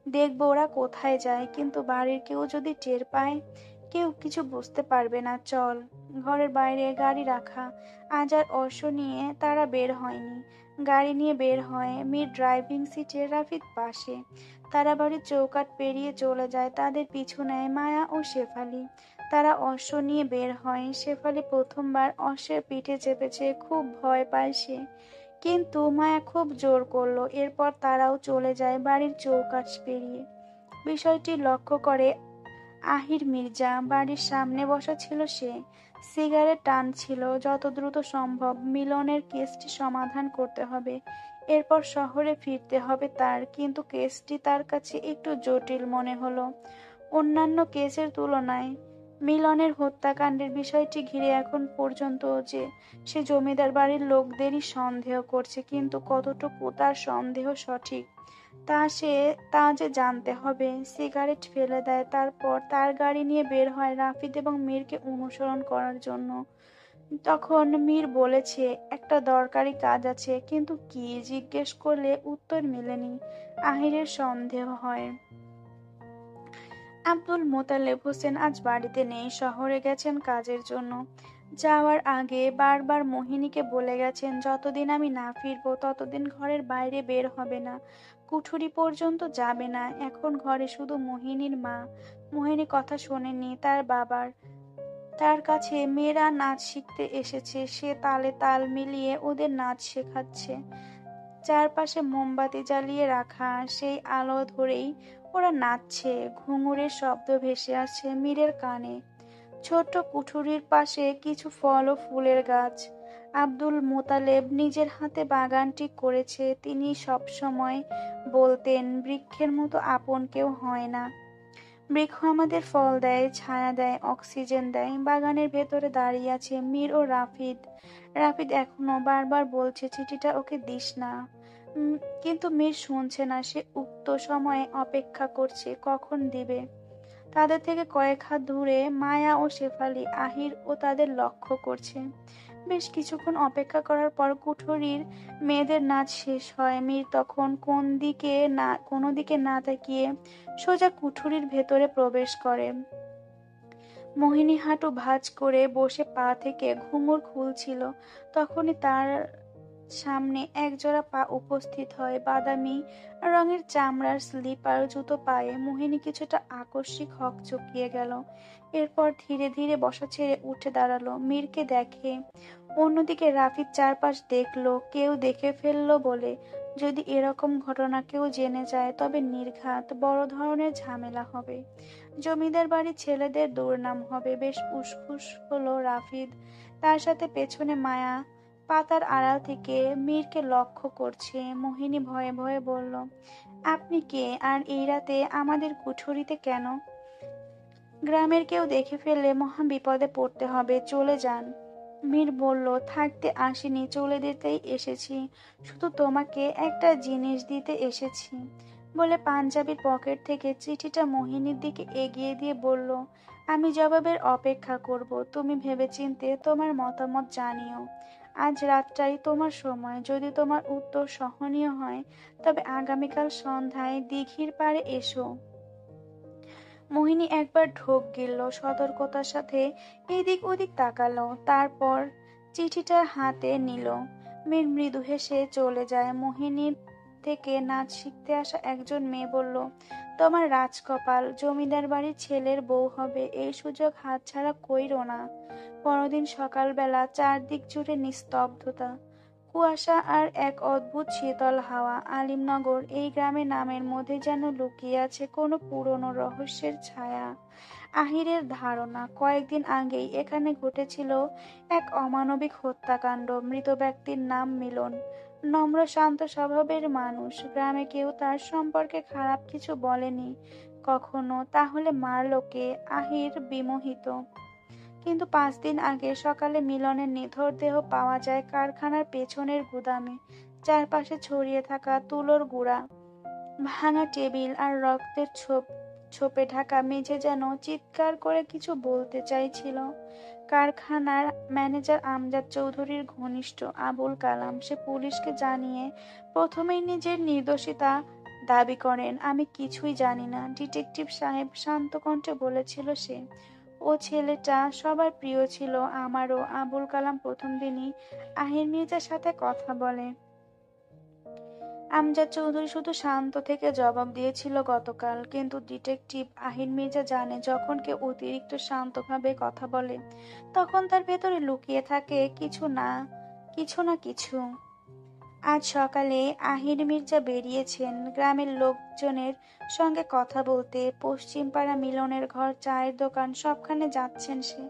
[SPEAKER 1] দেখবো ওরা কোথায় যায়। কিন্তু বাড়ির কেউ যদি টের পায়, কেউ কিছু বুঝতে পারবে না, চল। ঘরের বাইরে গাড়ি রাখা। আজ আর অর্শ নিয়ে তারা বের হয়নি। গাড়ি নিয়ে বের হয়। মীর ড্রাইভিং সিটে, রাফিদ পাশে। তারা বাড়ির চৌকাঠ পেরিয়ে চলে যায়। তাদের পিছু নেয় মায়া ও শেফালি। তারা অশ্ব নিয়ে বের হয়। শেফালি প্রথমবার অশ্বের পিঠে চেপেছে, খুব ভয় পায় সে। কিন্তু মায়া খুব জোর করলো। এরপর তারাও চলে যায় বাড়ির চৌকাঠ পেরিয়ে। বিষয়টি লক্ষ্য করে আহির মির্জা। বাড়ির সামনে বসা ছিল সে, সিগারেট টানছিল। যত দ্রুত সম্ভব মিলনের কেসটি সমাধান করতে হবে, এরপর শহরে ফিরতে হবে তার। কিন্তু কেসটি তার কাছে একটু জটিল মনে হলো অন্যান্য কেসের তুলনায়। মিলনের হত্যাকাণ্ডের বিষয়টি ঘিরে এখন পর্যন্ত যে সে জমিদার বাড়ির লোকদেরই সন্দেহ করছে, কিন্তু কতটুকু তার সন্দেহ সঠিক তা যে জানতে হবে। সিগারেট ফেলে দেয়, তারপর তার গাড়ি নিয়ে বের হয় রাফিদ এবং মীরকে অনুসরণ করার জন্য। তখন মীর বলেছে, একটা দরকারি কাজ আছে। কিন্তু কি জিজ্ঞেস করলে উত্তর মেলেনি। আহিরের সন্দেহ হয় আব্দুল মোতালেব হোসেন আজ বাড়িতে নেই, শহরে গেছেন কাজের জন্য। যাওয়ার আগে বারবার মোহিনীকে বলে গেছেন, যতদিন আমি না ফিরবো ততদিন ঘরের বাইরে বের হবে না, কুঠুরি পর্যন্ত যাবে না। এখন ঘরে শুধু মোহিনীর মা। মোহিনী কথা শোনেনি তার বাবার। তার কাছে মেয়েরা নাচ শিখতে এসেছে, সে তালে তাল মিলিয়ে ওদের নাচ শেখাচ্ছে। চারপাশে মোমবাতি জ্বালিয়ে রাখা, সেই আলো ধরেই ওরা নাচছে। ঘুঙুরের শব্দ ভেসে আসছে মীরের কানে। ছোট্ট কুঠুরির পাশে কিছু ফল ও ফুলের গাছ। আব্দুল মোতালেব নিজের হাতে বাগানটি করেছে। তিনি সবসময় বলতেন, বৃক্ষের মতো আপন কেউ হয় না। বৃক্ষ আমাদের ফল দেয়, ছায়া দেয়, অক্সিজেন দেয়। বাগানের ভেতরে দাঁড়িয়ে আছে মীর ও রাফিদ। রাফিদ এখনো বারবার বলছে, চিঠিটা ওকে দিস না। কিন্তু মীর শুনছে না। সে উক্ত সময়ে অপেক্ষা করছে, কখন দিবে। তাদের থেকে কয়েক হাত দূরে মায়া ও শেফালি, আহির ও তাদের লক্ষ্য করছে। বেশ কিছুক্ষণ অপেক্ষা করার পর কুঠুরির মেয়েদের নাচ শেষ হয়। মীর তখন কোনো দিকে না তাকিয়ে সোজা কুঠুরির ভেতরে প্রবেশ করে। মোহিনী হাঁটু ভাঁজ করে বসে পা থেকে ঘুঙুর খুলছিল। তখনই তার সামনে একজোড়া পা উপস্থিত হয়, বাদামি রঙের চামড়ার স্লিপার জুতো পায়ে। মোহিনী কিছুটা আকস্মিক হকচকিয়ে গেল। এরপর ধীরে ধীরে বসা ছেড়ে উঠে দাঁড়ালো। মীরকে দেখে। অন্যদিকে রাফিদ চারপাশ দেখলো, কেউ দেখে ফেললো বলে যদি এরকম ঘটনা কেউ জেনে যায় তবে নির্ঘাত বড় ধরনের ঝামেলা হবে। জমিদার বাড়ির ছেলেদের দুর্নাম হবে। বেশ উসখুস হলো রাফিদ। তার সাথে পেছনে মায়া পাতার আড়াল থেকে মীরকে লক্ষ্য করছে। মোহিনী ভয়ে ভয়ে বলল, আপনি কে, আর এই রাতে আমাদের কুঠুরিতে কেন? গ্রামের কেউ দেখে ফেললে মহা বিপদে পড়তে হবে, চলে যান। মীর বলল, থাকতে আসিনি, চলে যেতেই এসেছি। শুধু তোমাকে একটা জিনিস দিতে এসেছি বলে পাঞ্জাবির পকেট থেকে চিঠিটা মোহিনীর দিকে এগিয়ে দিয়ে বলল, আমি জবাবের অপেক্ষা করব। তুমি ভেবেচিন্তে তোমার মতামত জানিও। আজ রাতটাই তোমার সময়। যদি তোমার উত্তর সহনীয় হয় তবে আগামীকাল সন্ধ্যায় দিঘির পাড়ে এসো। মোহিনী একবার ঢোক গিলল, সতর্কতার সাথে এদিক ওদিক তাকালো। তারপর চিঠিটা হাতে নিল। মীর মৃদু হেসে চলে যায়। মোহিনীর থেকে নাচ শিখতে আসা একজন মেয়ে বলল, তোমার রাজকপাল, জমিদার বাড়ির ছেলের বউ হবে, এই সুযোগ হাতছাড়া কইরো না। পরদিন সকালবেলা চারদিক জুড়ে নিস্তব্ধতা, কুয়াশা আর এক অদ্ভুত শীতল হাওয়া। আলিমনগর, এই গ্রামের নামের মধ্যে যেন লুকিয়ে আছে কোনো পুরনো রহস্যের ছায়া। আহিরের ধারণা, কয়েকদিন আগেই এখানে ঘটেছিল এক অমানবিক হত্যাকাণ্ড। মৃত ব্যক্তির নাম মিলন। নম্র শান্ত স্বভাবের মানুষ। গ্রামে কেউ তার সম্পর্কে খারাপ কিছু বলেনি কখনো। তাহলে মারলো কে? আহির বিমোহিত। কিন্তু 5 দিন আগে সকালে মিলনের নিথর দেহ পাওয়া যায় কারখানার পেছনের গুদামে। চারপাশে ছড়িয়ে থাকা তুলোর গুঁড়া, ভাঙা টেবিল আর রক্তের ছোপে ঢাকা মেঝে যেন চিৎকার করে কিছু বলতে চাইছিল। কারখানার ম্যানেজার আমজাদ চৌধুরীর ঘনিষ্ঠ আবুল কালাম, সে পুলিশকে জানিয়ে প্রথমেই নিজের নির্দোষিতা দাবি করেন। আমি কিছুই জানি না, ডিটেকটিভ সাহেব শান্ত কণ্ঠে বলেছিল সে। ও ছেলেটা সবার প্রিয় ছিল, আমারও। আবুল কালাম প্রথম দিনই আহির মির্জার সাথে কথা বলে। আমজাদ চৌধুরী শুধু শান্ত থেকে জবাব দিয়েছিল গতকাল। কিন্তু ডিটেকটিভ আহির মির্জা জানে, যখন কেউ অতিরিক্ত শান্তভাবে কথা বলে তখন তার ভেতরে লুকিয়ে থাকে কিছু না কিছু। আজ সকালে আহির মির্জা বেরিয়েছেন গ্রামের লোকজনের সঙ্গে কথা বলতে। পশ্চিম পাড়া, মিলনের ঘর, চায়ের দোকান, সবখানে যাচ্ছেন সে।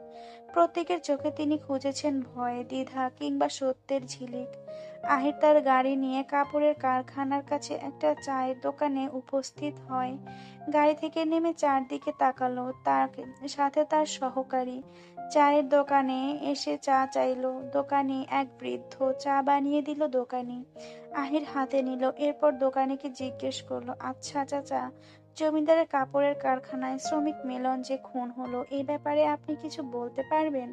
[SPEAKER 1] প্রত্যেকের চোখে তিনি খুঁজেছেন ভয়, দ্বিধা কিংবা সত্যের ঝিলিক। আহির তার গাড়ি নিয়ে কাপড়ের কারখানার কাছে একটা চায়ের দোকানে উপস্থিত হয়। গাড়ি থেকে নেমে চারদিকে তাকালো, তার সাথে তার সহকারী। চায়ের দোকানে এসে চা চাইলো। দোকানি এক বৃদ্ধ চা বানিয়ে দিল দোকানি। আহির হাতে নিল। এরপর দোকানিকে জিজ্ঞেস করলো, আচ্ছা চাচা, জমিদারের কাপড়ের কারখানায় শ্রমিক মিলন যে খুন হলো, এই ব্যাপারে আপনি কিছু বলতে পারবেন?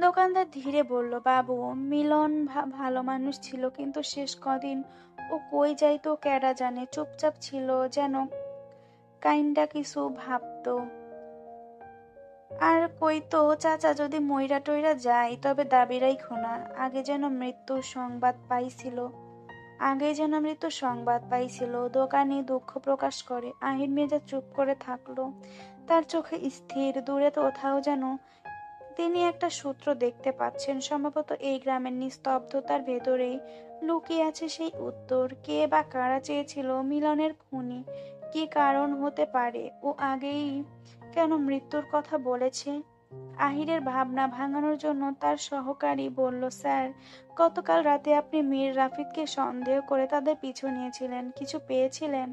[SPEAKER 1] দোকানদার ধীরে বলল, বাবু, মিলন ভালো মানুষ ছিল, কিন্তু শেষ কদিন ও কই যাইতো কেডা জানে। চুপচাপ ছিল, যেন কাইন্ডা কিছু ভাবতো। আর কইতো, চাচা যদি মইরা টইরা যায় তবে দাবি রাইখো না। আগে যেন মৃত্যুর সংবাদ পাইছিল। দোকানি দুঃখ প্রকাশ করে। আহির মির্জা চুপ করে থাকলো। তার চোখে স্থির, দূরে কোথাও যেন তিনি একটা সূত্র দেখতে পাচ্ছেন। সম্ভবত এই গ্রামের নিস্তব্ধতার ভেতরেই লুকিয়ে আছে সেই উত্তর। কে বা কারা চেয়েছিল মিলনের খুনি? কি কারণ হতে পারে? ও আগেই কেন মৃত্যুর কথা বলেছে? আহিরের ভাবনা ভাঙানোর জন্য তার সহকারী বলল, স্যার, গতকাল রাতে আপনি মীর রাফিদকে সন্দেহ করে তাদের পিছু নিয়েছিলেন, কিছু পেয়েছিলেন?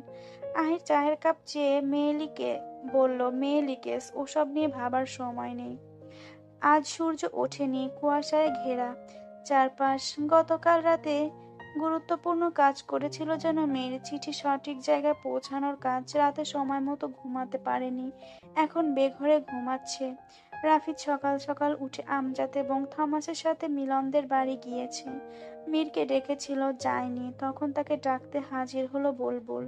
[SPEAKER 1] আহির চায়ের কাপ চেয়ে মেয়েলিকে বলল, মেয়েলিকেস, ওসব নিয়ে ভাবার সময় নেই। আজ সূর্য ওঠেনি, কুয়াশায় ঘেরা চারপাশ। গতকাল রাতে গুরুত্বপূর্ণ কাজ করেছিল যেন মেয়ের। চিঠি সঠিক জায়গায় পৌঁছানোর কাজ। রাতে সময় মতো ঘুমাতে পারেনি, এখন বেঘরে ঘুমাচ্ছে। রাফিদ সকাল সকাল উঠে আমজাদ এবং থমাসের সাথে মিলনদের বাড়ি গিয়েছে। মীরকে ডেকেছিল, যায়নি। তখন তাকে ডাকতে হাজির হলো বুলবুল।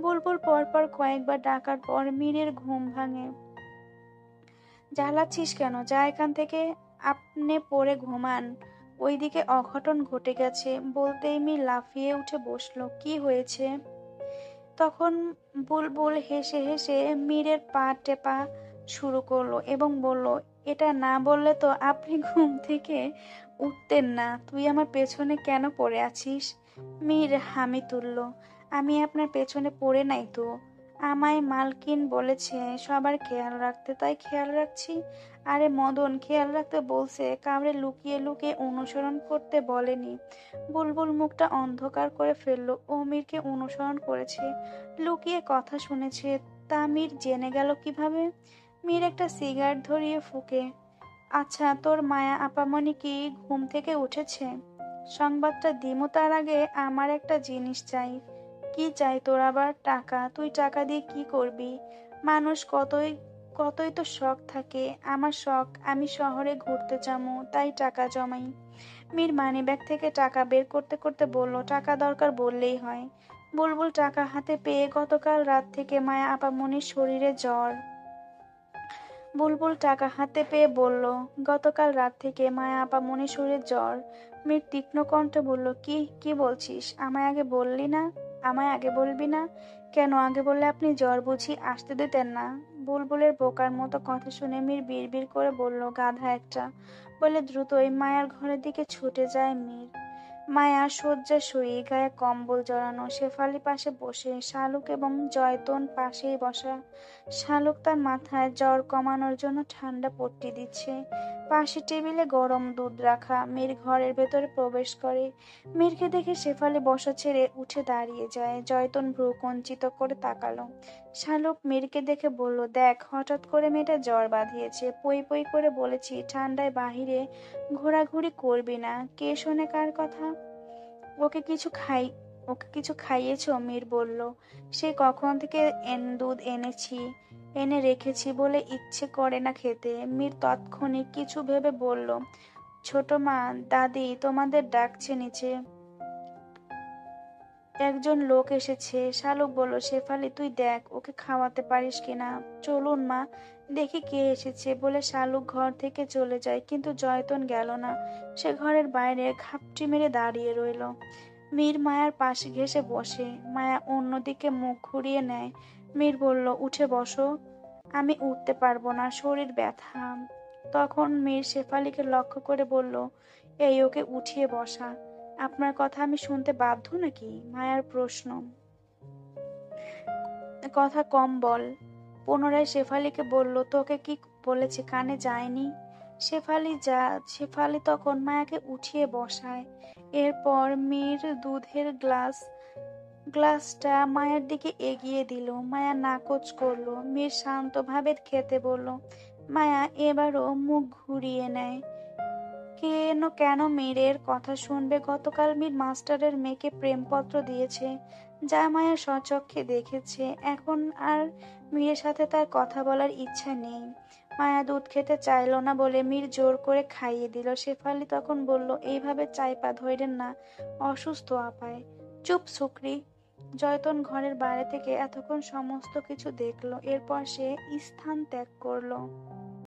[SPEAKER 1] বুলবুল পরপর কয়েকবার ডাকার পর মীরের ঘুম ভাঙে। জ্বালাচ্ছিস কেন? যা এখান থেকে, আপনে পড়ে ঘুমান, ওইদিকে অঘটন ঘটে গেছে। বলতেই মীর লাফিয়ে উঠে বসলো। কি হয়েছে? তখন বুলবুল হেসে হেসে মীরের পা টেপা শুরু করলো এবং বলল, এটা না বললে তো আপনি ঘুম থেকে উঠতেন না। তুই আমার পেছনে কেন পড়ে আছিস? মীর হামি তুলল, আমি আপনার পেছনে পড়ে নাই তো। আমায় মালকিন বলেছে সবার খেয়াল রাখতে, তাই খেয়াল রাখছি। আরে মদন, খেয়াল রাখতে বলছে, কাউরে লুকিয়ে লুকিয়ে অনুসরণ করতে বলেনি। বুলবুল মুখটা অন্ধকার করে ফেলল। ও মীরকে অনুসরণ করেছে, লুকিয়ে কথা শুনেছে, তা মীর জেনে গেল কিভাবে? মীর একটা সিগারেট ধরিয়ে ফুঁকে, আচ্ছা, তোর মায়া আপামনি কি ঘুম থেকে উঠেছে? সংবাদটা দিমু তার আগে আমার একটা জিনিস চাই। কি চাই তোর আবার? টাকা। তুই টাকা দিয়ে কি করবি? মানুষ কতই কতই তো শখ থাকে। আমার শখ, আমি শহরে ঘুরতে যাবো, তাই টাকা জমাই। মীর মানিব্যাগ থেকে টাকা বের করতে করতে বলল, টাকা দরকার বললেই হয়। বুলবুল টাকা হাতে পেয়ে গতকাল রাত থেকে মায়া আপামনির শরীরে জ্বর। বুলবুল টাকা হাতে পেয়ে বলল, গতকাল রাত থেকে মায়া আপা মনীষুরের জ্বর। মীর তীক্ষ্ণ কণ্ঠে বলল, কি কি বলছিস? আমায় আগে বলবি না? কেন? আগে বললে আপনি জ্বর বুঝি আসতে দিতেন না? বুলবুলের বোকার মতো কথা শুনে মীর বিড়বিড় করে বলল, গাধা একটা, বলে দ্রুতই মায়ার ঘরের দিকে ছুটে যায় মীর। মায়া শয্যা শুয়ে, গায়ে কম্বল জড়ানো, শেফালি পাশে বসে, শালুক এবং জয়তন পাশেই বসা। শালুক তার মাথায় জ্বর কমানোর জন্য ঠান্ডা পট্টি দিচ্ছে। পাশে টেবিলে গরম দুধ রাখা। মীর ঘরের ভেতরে প্রবেশ করে। মীরকে দেখে শেফালি বসা ছেড়ে উঠে দাঁড়িয়ে যায়। জয়তন ভ্রু কুঞ্চিত করে তাকালো। শালুক মীরকে দেখে বলল, দেখ, হঠাৎ করে মেয়েটা জ্বর বাঁধিয়েছে। পই পই করে বলেছি ঠান্ডায় বাহিরে ঘোরাঘুরি করবি না। কে শোনে কার কথা? ওকে কিছু খাই ওকে কিছু খাইয়েছো? মীর বলল, সে কখন থেকে দুধ এনে রেখেছি বলে ইচ্ছে করে না খেতে। মীর তৎক্ষণিক কিছু ভেবে বলল, ছোট মা, দাদি তোমাদের ডাকছে নিচে, একজন লোক এসেছে। শালুক বলল, শেফালি তুই দেখ ওকে খাওয়াতে পারিস কিনা। চলুন মা, দেখি কে এসেছে, বলে শালুক ঘর থেকে চলে যায়। কিন্তু জয়তন গেল না। সে ঘরের বাইরে ঘাপটি মেরে দাঁড়িয়ে রইল। মীর মায়ার পাশে ঘেঁষে বসে। মায়া অন্যদিকে মুখ ঘুরিয়ে নেয়। মীর বলল, উঠে বসো। আমি উঠতে পারবো না, শরীর ব্যথা। তখন মীর শেফালিকে লক্ষ্য করে বলল, এই ওকে উঠিয়ে বসা। আপনার কথা আমি শুনতে বাধ্য নাকি? মায়ার প্রশ্ন। কথা কম বল। পুনরায় শেফালিকে বলল, তোকে কি বলেছে কানে যায়নি? শেফালি তখন মায়াকে উঠিয়ে বসায়। এরপর মীর দুধের গ্লাসটা মায়ের দিকে এগিয়ে দিল। মায়া নাকচ করলো। মীর শান্তভাবে খেতে বলল। মায়া এবারও মুখ ঘুরিয়ে নেয়। কেন মীরের কথা শুনবে? গতকাল মীর মাস্টারের মেয়েকে প্রেমপত্র দিয়েছে, যা মায়া স্বচক্ষে দেখেছে। এখন আর মীরের সাথে তার কথা বলার ইচ্ছা নেই। মায়া দুধ খেতে চাইল না বলে মীর জোর করে খাইয়ে দিল। শেফালি তখন বলল, এইভাবে চাইপা ধইরেন না, অসুস্থ আপায়। চুপ সুকরি। জয়তন ঘরের বাইরে থেকে এতক্ষণ সমস্ত কিছু দেখলো। এরপর সে স্থান ত্যাগ করলো।